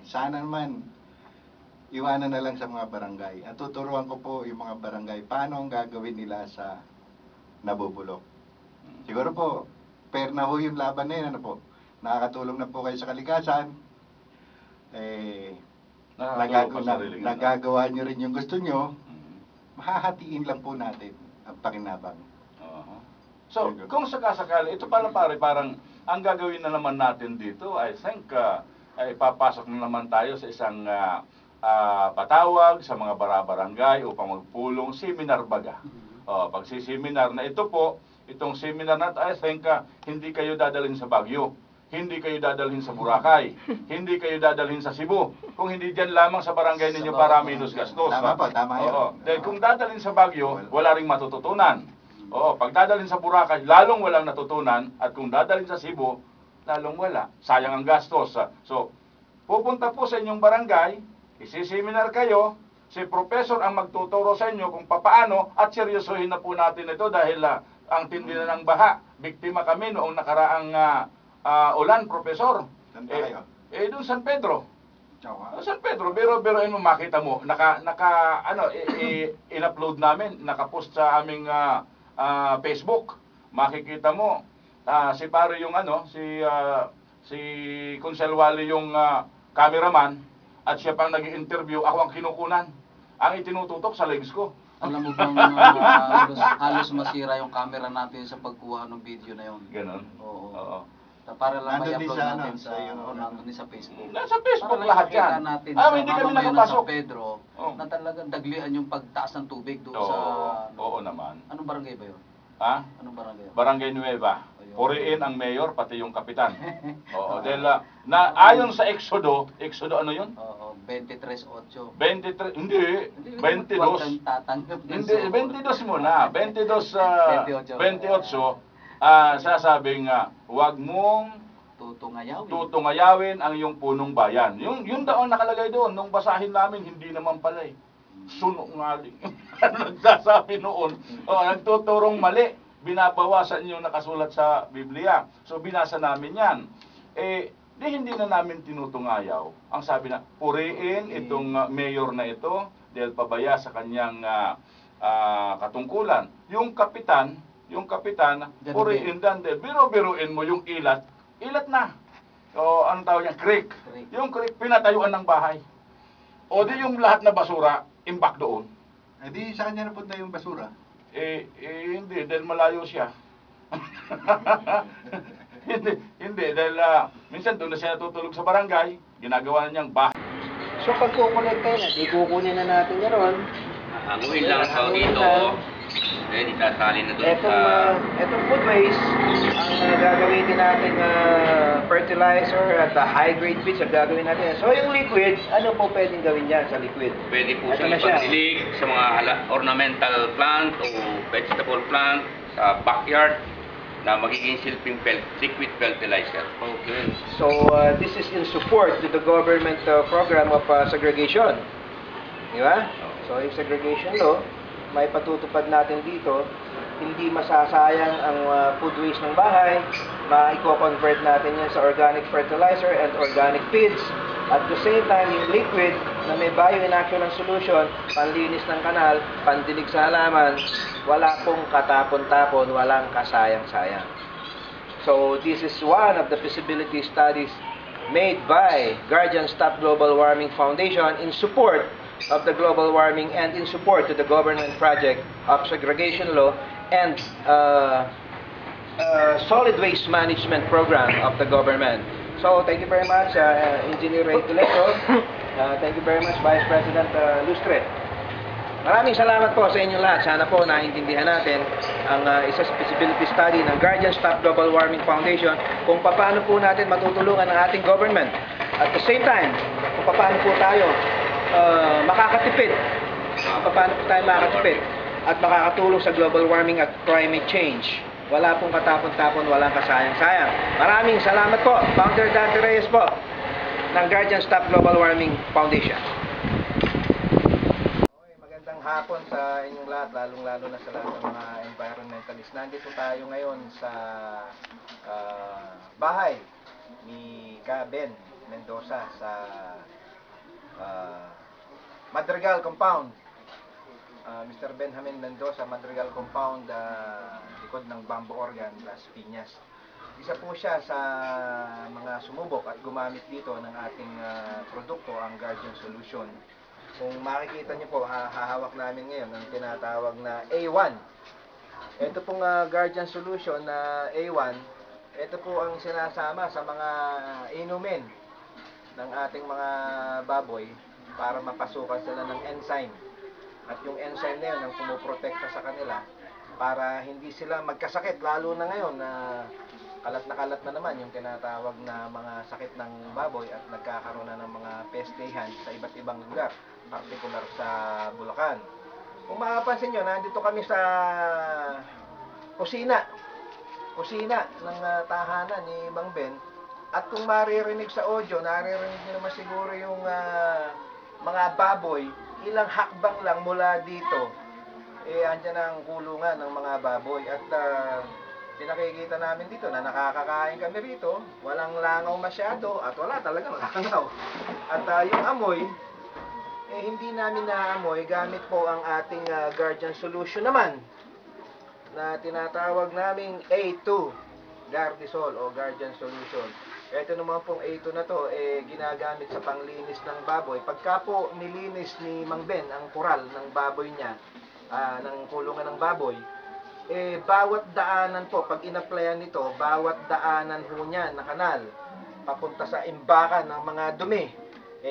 Speaker 6: Sana naman iwanan na lang sa mga barangay. At tuturuan ko po yung mga barangay paano ang gagawin nila sa nabubulok. Siguro po, fair na ho yung laban na yun, ano po. Nakakatulong na po kayo sa kalikasan. Nagagawa nyo rin yung gusto nyo. Mahahatiin lang po natin ang pakinabang.
Speaker 11: So, kung sakasakali, ito pala pare, parang ang gagawin na naman natin dito, I think, ay papasok na naman tayo sa isang patawag sa mga barangay upang magpulong seminar baga. Pagsiseminar na ito po, itong seminar na ito, I think, hindi kayo dadalhin sa Baguio. Hindi kayo dadalhin sa Boracay, hindi kayo dadalhin sa Cebu. Kung hindi dyan lamang sa barangay ninyo para minus gastos.
Speaker 6: Tama po, tama yun.
Speaker 11: Dahil kung dadalhin sa Baguio, wala ring matututunan. Pag dadalhin sa Boracay, lalong walang natutunan. At kung dadalhin sa Cebu, lalong wala. Sayang ang gastos. So, pupunta po sa inyong barangay, Isiseminar kayo, si professor ang magtuturo sa inyo kung papaano at seryosohin na po natin ito dahil ang tindi na ng baha. Biktima kami noong nakaraang ulan, professor.
Speaker 6: Saan pa kayo?
Speaker 11: Doon San Pedro. San Pedro, biro-biroin mo, makita mo, in-upload namin, nakapost sa aming Facebook. Makikita mo, si Paro yung si Conselwali yung cameraman, at siya pang nag-interview, ako ang kinukunan. Ang itinututok sa legs ko.
Speaker 12: Alam mo bang halos masira yung camera natin sa pagkuha ng video na yun?
Speaker 11: Ganon?
Speaker 12: Oo. Para lang
Speaker 6: Nandun din
Speaker 12: may-upload
Speaker 6: sa
Speaker 12: natin nandun din sa Facebook.
Speaker 11: Nasa Facebook
Speaker 12: Para
Speaker 11: lahat yan.
Speaker 12: natin
Speaker 11: Hindi kami
Speaker 12: mamamayan ng
Speaker 11: nakapasok.
Speaker 12: San Pedro na talagang daglian yung pagtaas ng tubig doon sa...
Speaker 11: Oo naman.
Speaker 12: Anong barangay ba yun?
Speaker 11: Ha?
Speaker 12: Anong barangay yun?
Speaker 11: Barangay Nueva. Puriin ang mayor, pati yung kapitan. Oo, dahil ayon sa Exodo ano yun?
Speaker 12: Oo, 23:8.
Speaker 11: 23, hindi, 22. Hindi, 22 muna. 28, sasabing huwag mong tutungayawin ang iyong punong bayan. Yung daon nakalagay doon, nung basahin namin, hindi naman pala eh. Sunungaling. Nagsasabi noon, nagtuturong mali. Binabawasan yung nakasulat sa Biblia. So binasa namin yan. Hindi na namin tinutungayaw. Ang sabi na, puriin itong mayor na ito dahil pabaya sa kanyang katungkulan. Yung kapitan, puriin dan dahil biro-biruin mo yung ilat na. O anong tawag niya? Creek. Yung creek, pinatayuan ng bahay. O di yung lahat na basura, imbak doon.
Speaker 6: Di saan niya napunta yung basura?
Speaker 11: Hindi, dahil malayo siya. hindi, dahil minsan doon na siya natutulog sa barangay, ginagawa na niyang bahay.
Speaker 9: So pag kukulit kayo na, kukunin na natin yan ron.
Speaker 10: Hanguin lang sa dito. Then itatali na doon
Speaker 9: Etong food waste, ang gagawin din natin fertilizer at high grade feeds ang gagawin natin. So yung liquid, ano po pwedeng gawin yan sa liquid?
Speaker 10: Pwede po
Speaker 9: Ito
Speaker 10: siyang
Speaker 9: na siya.
Speaker 10: ipagdilig sa mga ornamental plant o vegetable plant sa backyard na magiging silbing liquid fertilizer.
Speaker 9: Okay. So this is in support to the government program of segregation. Di ba? So yung segregation law, may patutupad natin dito, hindi masasayang ang food waste ng bahay, ma-convert natin yan sa organic fertilizer and organic feeds. At the same time, yung liquid na may bioinoculant solution, panlinis ng kanal, pandilig sa halaman, wala pong katapon-tapon, walang kasayang-sayang. So this is one of the feasibility studies made by Guardian Stop Global Warming Foundation in support of the global warming and in support to the government project of segregation law and solid waste management program of the government. So thank you very much, Engineer Ray Tuleco. Thank you very much, Vice President Lustre. Maraming salamat po sa inyong lahat. Sana po naintindihan natin ang isa sa feasibility study ng Guardian Stop Global Warming Foundation kung paano po natin matutulungan ang ating government. At the same time, kung paano po tayo makakatipid. Paano po tayo makakatipid at makakatulong sa global warming at climate change. Wala pong katapon-tapon, walang kasayang-sayang. Maraming salamat po, Founder Dante Reyes po, ng Guardian Stop Global Warming Foundation. Okay, magandang hapon sa inyong lahat, lalong-lalo na sa lahat ng mga environmentalists. Nandito tayo ngayon sa bahay ni Ka Ben Mendoza sa Madrigal Compound. Mr. Benjamin Mendoza, Madrigal Compound, likod ng Bamboo Organ, Las Piñas. Isa po siya sa mga sumubok at gumamit dito ng ating produkto, ang Guardian Solution. Kung makikita niyo po, hahawak namin ngayon ang tinatawag na A1. Ito pong Guardian Solution na A1, ito po ang sinasama sa mga inumin ng ating mga baboy para mapasukan sila ng enzyme. At yung enzyme na yun ang pumuprotekta sa kanila para hindi sila magkasakit, lalo na ngayon na kalat na naman yung tinatawag na mga sakit ng baboy at nagkakaroon na ng mga pestehan sa iba't ibang lugar, particular sa Bulacan. Kung makapansin nyo, nandito kami sa kusina ng tahanan ni Bang Ben. At kung maririnig sa audio, naririnig nyo naman siguro yung mga baboy, ilang hakbang lang mula dito, andyan ang kulungan ng mga baboy. At pinakikita namin dito na nakakakain kami rito, walang langaw masyado, at wala talagang langaw. At yung amoy, hindi namin naamoy gamit po ang ating Guardian Solution naman, na tinatawag naming A2, Gardisol o Guardian Solution. Ito naman pong A2 na to, ginagamit sa panglinis ng baboy. Pagka po nilinis ni Mang Ben ang kural ng baboy niya, ng kulungan ng baboy, bawat daanan po, pag in-applyan nito, bawat daanan ho niya na kanal, papunta sa imbakan ng mga dumi,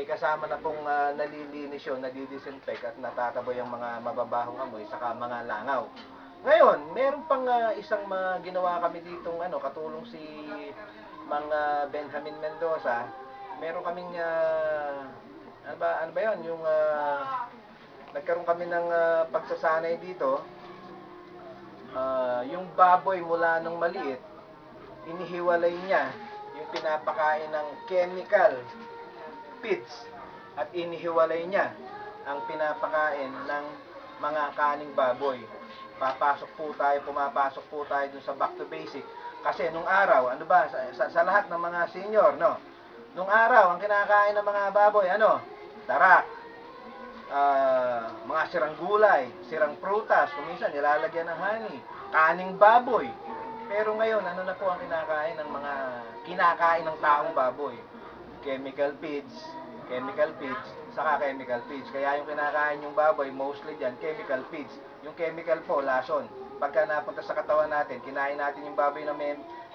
Speaker 9: kasama na pong nalilinis yun, nadidisinfect at natataboy ang mga mababahong amoy, saka mga langaw. Ngayon, meron pang isang ginawa kami ditong katulong si Mang Benjamin Mendoza. Meron kaming ano ba yun, yung nagkaroon kami ng pagsasanay dito. Yung baboy mula nung maliit, inihiwalay niya yung pinapakain ng chemical feeds at inihiwalay niya ang pinapakain ng mga kaning baboy. Pumapasok po tayo dun sa back to basic. Kasi nung araw, sa lahat ng mga senior, no? Nung araw, ang kinakain ng mga baboy, darak, mga sirang gulay, sirang prutas, kuminsan nilalagyan ng honey, kaning baboy. Pero ngayon, ano na po ang kinakain ng taong baboy? Chemical feeds, saka chemical feeds. Kaya yung kinakain yung baboy, mostly dyan, chemical feeds. Yung chemical po, lason. Pagka napunta sa katawan natin, kinain natin yung baboy na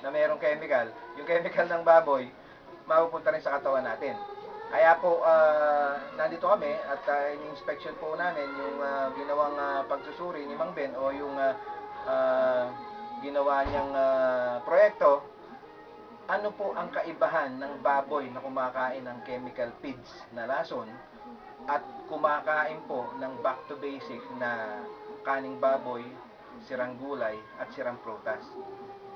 Speaker 9: merong chemical, yung chemical ng baboy, mapupunta rin sa katawan natin. Kaya po, nandito kami at in-inspection po namin yung ginawang pagsusuri ni Mang Ben o yung ginawa niyang proyekto. Ano po ang kaibahan ng baboy na kumakain ng chemical feeds na lason at kumakain po ng back to basic na kaning baboy, sirang gulay at sirang prutas?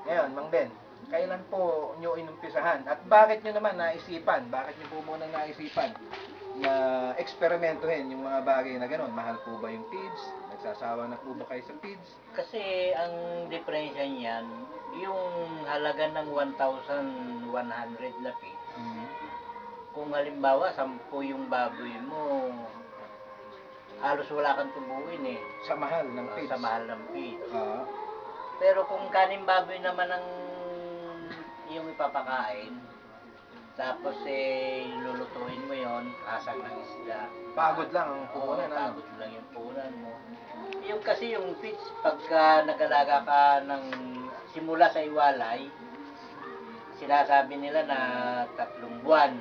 Speaker 9: Ngayon, Mang Ben, kailan po nyo inumpisahan? At bakit nyo naman naisipan? Bakit nyo po muna naisipan na eksperimentuhin yung mga bagay na gano'n? Mahal po ba yung feeds? Nagsasawa na po ba kayo sa feeds?
Speaker 8: Kasi ang diferensya niyan, yung halaga ng 1,100 na feeds, kung halimbawa 10 yung baboy mo, halos wala kang tubuin
Speaker 9: Sa mahal ng feeds.
Speaker 8: Sa mahal ng feeds. Pero kung kaning baboy naman ang yung ipapakain, tapos lulutuin mo yon, asag ng isda.
Speaker 9: Pagod lang ang puhunan.
Speaker 8: Pagod lang yung puhunan mo. Yung kasi yung feeds, pagka nag-alaga ka ng simula sa iwalay, sinasabi nila na 3 buwan.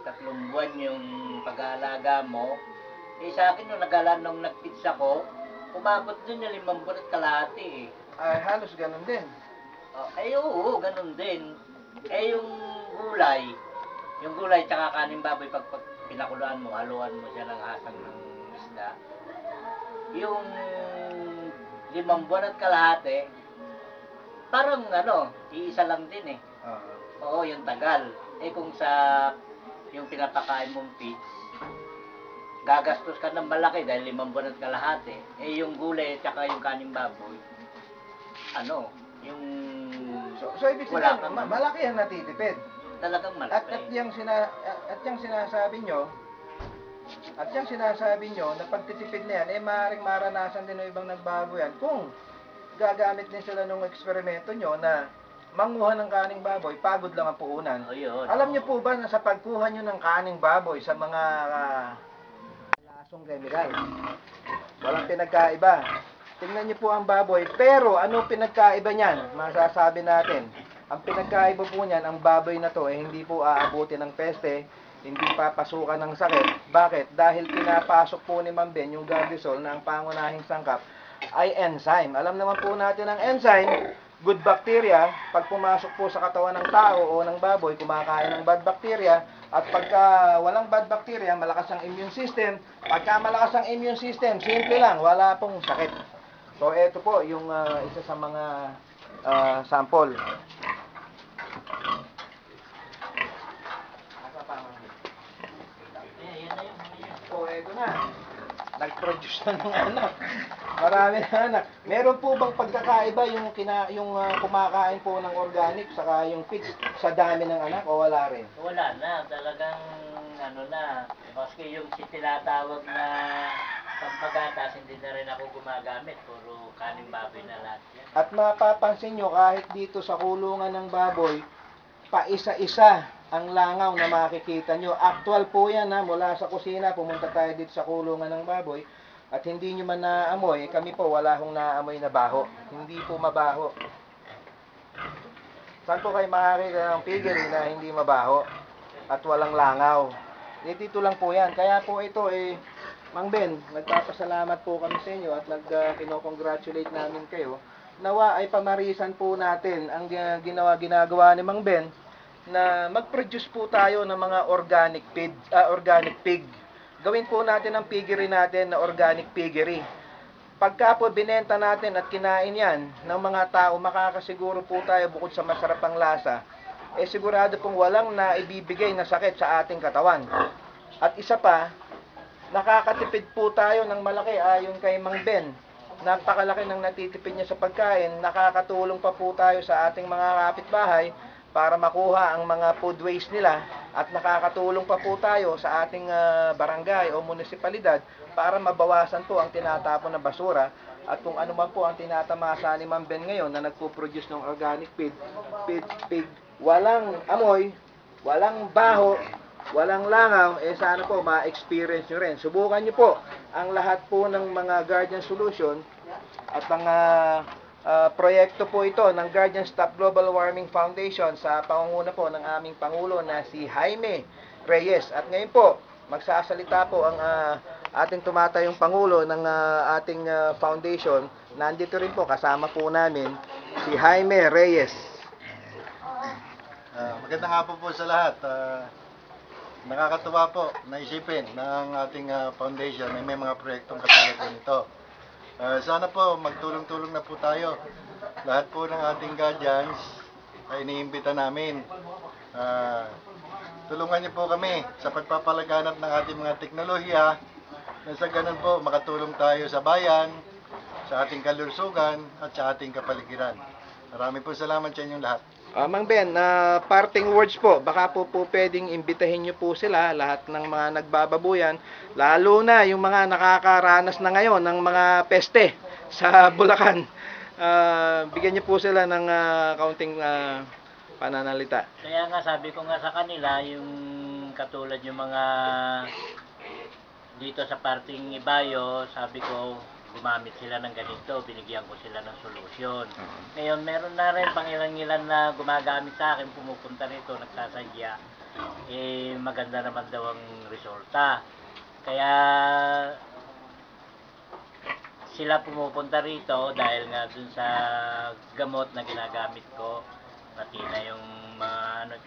Speaker 8: 3 buwan yung pag-aalaga mo. Sa akin, nung nag-feeds ako, umabot dun yung 5 buwan at kalahati
Speaker 9: Ay, halos ganun din.
Speaker 8: Oo, ganun din. Yung gulay tsaka kaning baboy, pag pinakuluan mo, haluan mo siya ng asang ng isda. Yung 5 buwan at kalahati, parang iisa lang din Oo, yung tagal. Kung yung pinapakain mong feeds, gagastos ka ng malaki dahil 5 buwan at kalahati. Yung gulay tsaka yung kaning baboy, yung
Speaker 9: So ibig sabihin, malaki ang natitipid.
Speaker 8: Talagang malaki.
Speaker 9: At yung sinasabi nyo na pagtitipid na yan, maaaring maranasan din ng ibang nagbaboyan kung gagamit din sila ng eksperimento nyo na manguha ng kaning baboy, pagod lang ang puhunan. Alam nyo po ba na sa pagkuha nyo ng kaning baboy sa mga lasong chemical, walang pinagkaiba. Tingnan niyo po ang baboy, pero ano pinagkaiba niyan? Masasabi natin, ang pinagkaiba po niyan, ang baboy na to hindi po aabutin ng peste, hindi papasukan ng sakit. Bakit? Dahil pinapasok po ni Mang Ben yung Gardisol na ang pangunahing sangkap ay enzyme. Alam naman po natin ang enzyme, good bacteria, pag pumasok po sa katawan ng tao o ng baboy, kumakain ng bad bacteria, at pagka walang bad bacteria, malakas ang immune system. Pagka malakas ang immune system, simple lang, wala pong sakit. So, ito po yung isa sa mga sample. eto na. Nag-produce na ng anak. Marami na anak. Meron po bang pagkakaiba yung kumakain po ng organic saka yung pigs sa dami ng anak o wala rin?
Speaker 8: Wala na, talagang ano na, maski yung tinatawag na pampagatas, hindi na rin ako gumagamit, puro kaning baboy na lahat yan.
Speaker 9: At mapapansin nyo, kahit dito sa kulungan ng baboy, paisa-isa ang langaw na makikita nyo. Actual po yan ha, mula sa kusina, pumunta tayo dito sa kulungan ng baboy, at hindi nyo man naamoy, kami po wala hong naamoy na baho. Hindi po mabaho. Saan po kayo makakita ng piggery na hindi mabaho at walang langaw? Dito lang po yan. Kaya po ito Mang Ben, nagpapasalamat po kami sa inyo at kinocongratulate namin kayo. Nawa ay pamarisan po natin ang ginagawa ni Mang Ben na mag-produce po tayo ng mga organic pig. Gawin po natin ang piggery natin na organic piggery. Pagka po binenta natin at kinain yan ng mga tao, makakasiguro po tayo bukod sa masarapang lasa, sigurado pong walang naibibigay na sakit sa ating katawan. At isa pa, nakakatipid po tayo ng malaki ayon kay Mang Ben. Napakalaki ng natitipid niya sa pagkain, nakakatulong pa po tayo sa ating mga kapitbahay para makuha ang mga food waste nila at nakakatulong pa po tayo sa ating barangay o munisipalidad para mabawasan po ang tinatapon na basura at kung ano man po ang tinatamasa ni Ma'am Ben ngayon na nagpo-produce ng organic pig, walang amoy, walang baho, walang langaw, sana po ma-experience nyo rin. Subukan nyo po ang lahat po ng mga Guardian Solution at ang proyekto po ito ng Guardian Stop Global Warming Foundation sa pangunguna po ng aming Pangulo na si Jaime Reyes. At ngayon po, magsasalita po ang ating tumatayong Pangulo ng ating foundation. Nandito rin po, kasama po namin si Jaime Reyes.
Speaker 6: Magandang hapon po sa lahat. Nakakatuwa po na isipin ng ating foundation na may mga proyektong katulad po nito. Sana po magtulong-tulong na po tayo. Lahat po ng ating guardians ay iniimbita namin. Tulungan niyo po kami sa pagpapalaganap ng ating mga teknolohiya na sa ganun po makatulong tayo sa bayan, sa ating kalusugan at sa ating kapaligiran. Maraming po salamat sa inyong lahat.
Speaker 9: Mang Ben, parting words po, baka po pwedeng imbitahin nyo po sila, lahat ng mga nagbababuyan, lalo na yung mga nakakaranas na ngayon ng mga peste sa Bulacan. Bigyan nyo po sila ng kaunting pananalita.
Speaker 8: Kaya nga sabi ko nga sa kanila, yung katulad yung mga dito sa parting Ibayo, sabi ko, gumamit sila ng ganito, binigyan ko sila ng solusyon. Ngayon, meron na rin pangilan-ilan na gumagamit sa akin, pumupunta rito, nagsasadya, maganda naman daw ang resulta. Kaya, sila pumupunta rito dahil nga dun sa gamot na ginagamit ko, pati na yung mga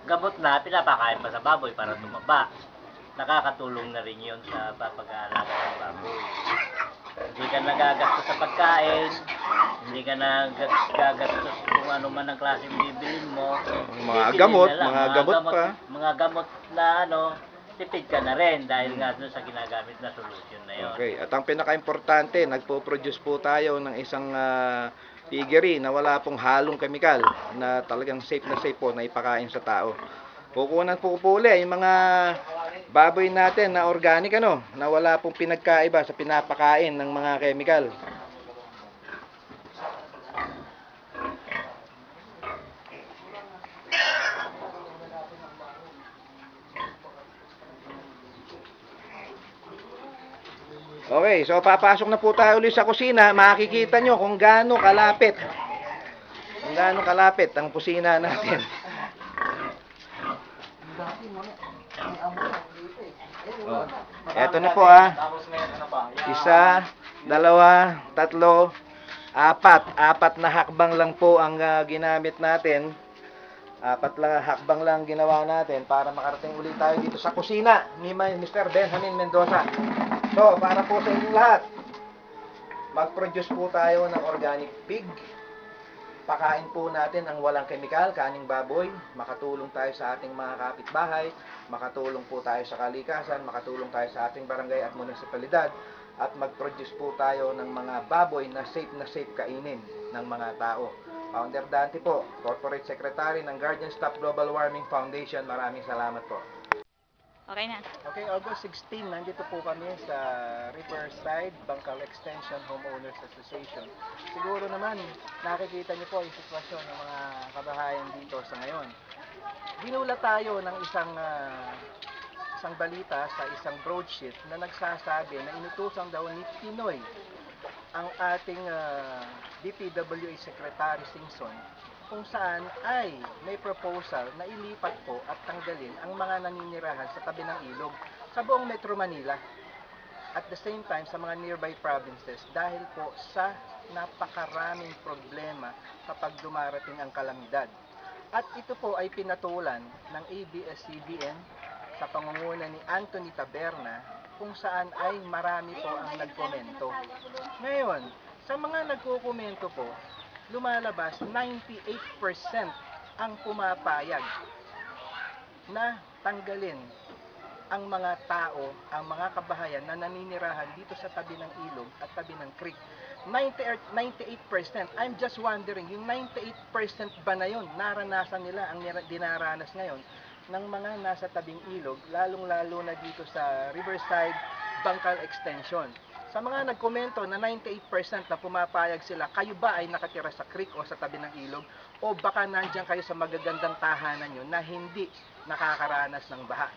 Speaker 8: gamot na pinapakain pa sa baboy para tumaba. Nakakatulong na rin yun sa papag-aalaga ng baboy. Hindi ka nagagastos sa pagkain, hindi ka nagagastos kung ano man ang klaseng bibilin mo.
Speaker 9: Mga gamot pa.
Speaker 8: Mga gamot na tipid ka na rin dahil nga doon sa ginagamit na solution na yun.
Speaker 9: Okay, at ang pinaka-importante, nagpo-produce po tayo ng isang piggery na wala pong halong kemikal na talagang safe po na ipakain sa tao. Kukunan po uli yung mga baboy natin na organic na wala pong pinagkaiba sa pinapakain ng mga chemical. Okay, so papasok na po tayo ulit sa kusina. Makikita nyo kung gaano kalapit. Kung gaano kalapit ang kusina natin. Eto na po Isa, dalawa, tatlo, apat na hakbang lang po ang ginamit natin. Apat lang hakbang lang ginawa natin para makarating ulit tayo dito sa kusina ni Mr. Benjamin Mendoza. So, para po sa inyong lahat, mag-produce po tayo ng organic pig. Pakain po natin ang walang kemikal, kaning baboy, makatulong tayo sa ating mga kapitbahay, makatulong po tayo sa kalikasan, makatulong tayo sa ating barangay at munisipalidad, at mag-produce po tayo ng mga baboy na safe kainin ng mga tao. Founder Dante po, Corporate Secretary ng Guardian Stop Global Warming Foundation. Maraming salamat po.
Speaker 13: Okay na.
Speaker 9: Okay, August 16, nandito po kami sa Riverside Bangkal Extension Homeowners Association. Siguro naman, nakikita niyo po yung sitwasyon ng mga kabahayan dito sa ngayon. Ginulat tayo ng isang balita sa isang broadsheet na nagsasabi na inutusan daw ni Pinoy ang ating DPWH Secretary Singson, kung saan ay may proposal na ilipat po at tanggalin ang mga naninirahan sa tabi ng ilog sa buong Metro Manila. At the same time sa mga nearby provinces dahil po sa napakaraming problema kapag dumarating ang kalamidad. At ito po ay pinatulan ng ABS-CBN sa pangunguna ni Anthony Taberna, kung saan ay marami po ang nagkomento. Ngayon, sa mga nagkokomento po, lumalabas 98% ang pumapayag na tanggalin ang mga tao, ang mga kabahayan na naninirahan dito sa tabi ng ilog at tabi ng creek. 98%. I'm just wondering, yung 98% ba na yun, naranasan nila ang dinaranas ngayon ng mga nasa tabing ilog, lalong-lalo na dito sa Riverside Bangkal Extension. Sa mga nagkomento na 98% na pumapayag sila, kayo ba ay nakatira sa creek o sa tabi ng ilog? O baka nandiyan kayo sa magagandang tahanan nyo na hindi nakakaranas ng baha?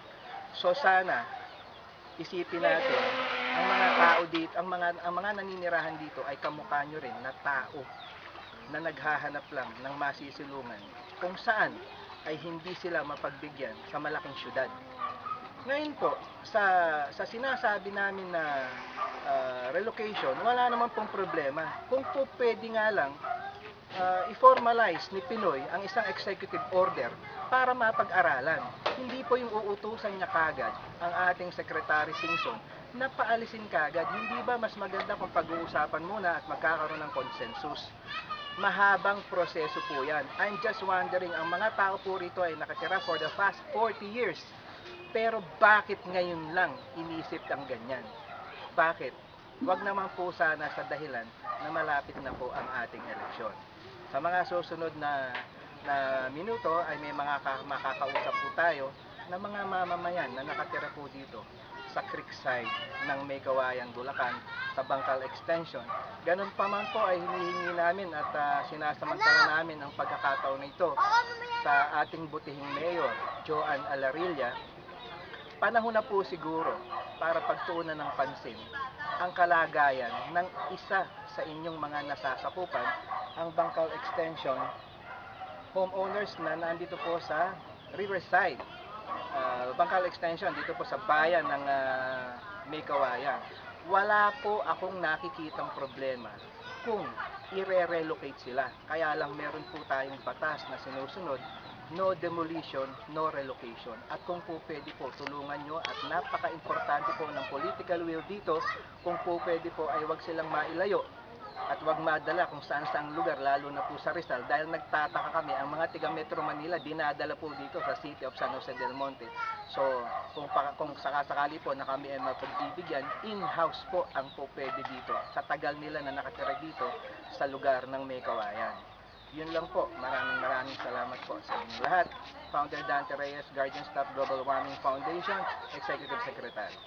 Speaker 9: So sana, isipin natin, ang mga tao dito, ang mga naninirahan dito ay kamukha nyo rin na tao na naghahanap lang ng masisilungan kung saan ay hindi sila mapagbigyan sa malaking syudad. Ngayon po, sa sinasabi namin na relocation, wala naman pong problema. Kung po pwede nga lang, i-formalize ni Pinoy ang isang executive order para mapag-aralan. Hindi po yung uutusan niya kagad ang ating Secretary Singson na paalisin kagad. Hindi ba mas maganda kung pag-uusapan muna at magkakaroon ng consensus? Mahabang proseso po yan. I'm just wondering, ang mga tao po rito ay nakatira for the past 40 years. Pero bakit ngayon lang inisip ang ganyan? Bakit? Huwag naman po sana sa dahilan na malapit na po ang ating eleksyon. Sa mga susunod na minuto ay may mga makakausap po tayo na mga mamamayan na nakatira po dito sa creekside ng May Kawayan, Bulacan, sa Bangkal Extension. Ganun pa man po ay hinihingi namin at sinasamantala namin ang pagkakataon nito sa ating butihing mayor, Joan Alarilla. Panahon na po siguro para pagtuunan ng pansin ang kalagayan ng isa sa inyong mga nasasakupan, ang Bangkal Extension homeowners na nandito po sa Riverside. Bangkal Extension, dito po sa bayan ng May Kawayan. Wala po akong nakikitang problema kung i-relocate sila. Kaya lang meron po tayong batas na sinusunod, no demolition, no relocation. At kung po pwede po, tulungan nyo at napaka-importante po ng political will dito, kung po pwede po ay wag silang mailayo at wag madala kung saan-saang lugar, lalo na po sa Rizal, dahil nagtataka kami, ang mga tiga Metro Manila dinadala po dito sa City of San Jose del Monte. So kung sakasakali po na kami ay mapagbibigyan, in-house po ang po pwede dito sa tagal nila na nakatira dito sa lugar ng May Kawayan. Yun lang po. Maraming salamat po sa inyong lahat. Founder Dante Reyes, Guardian Stop Global Warming Foundation, Executive Secretary.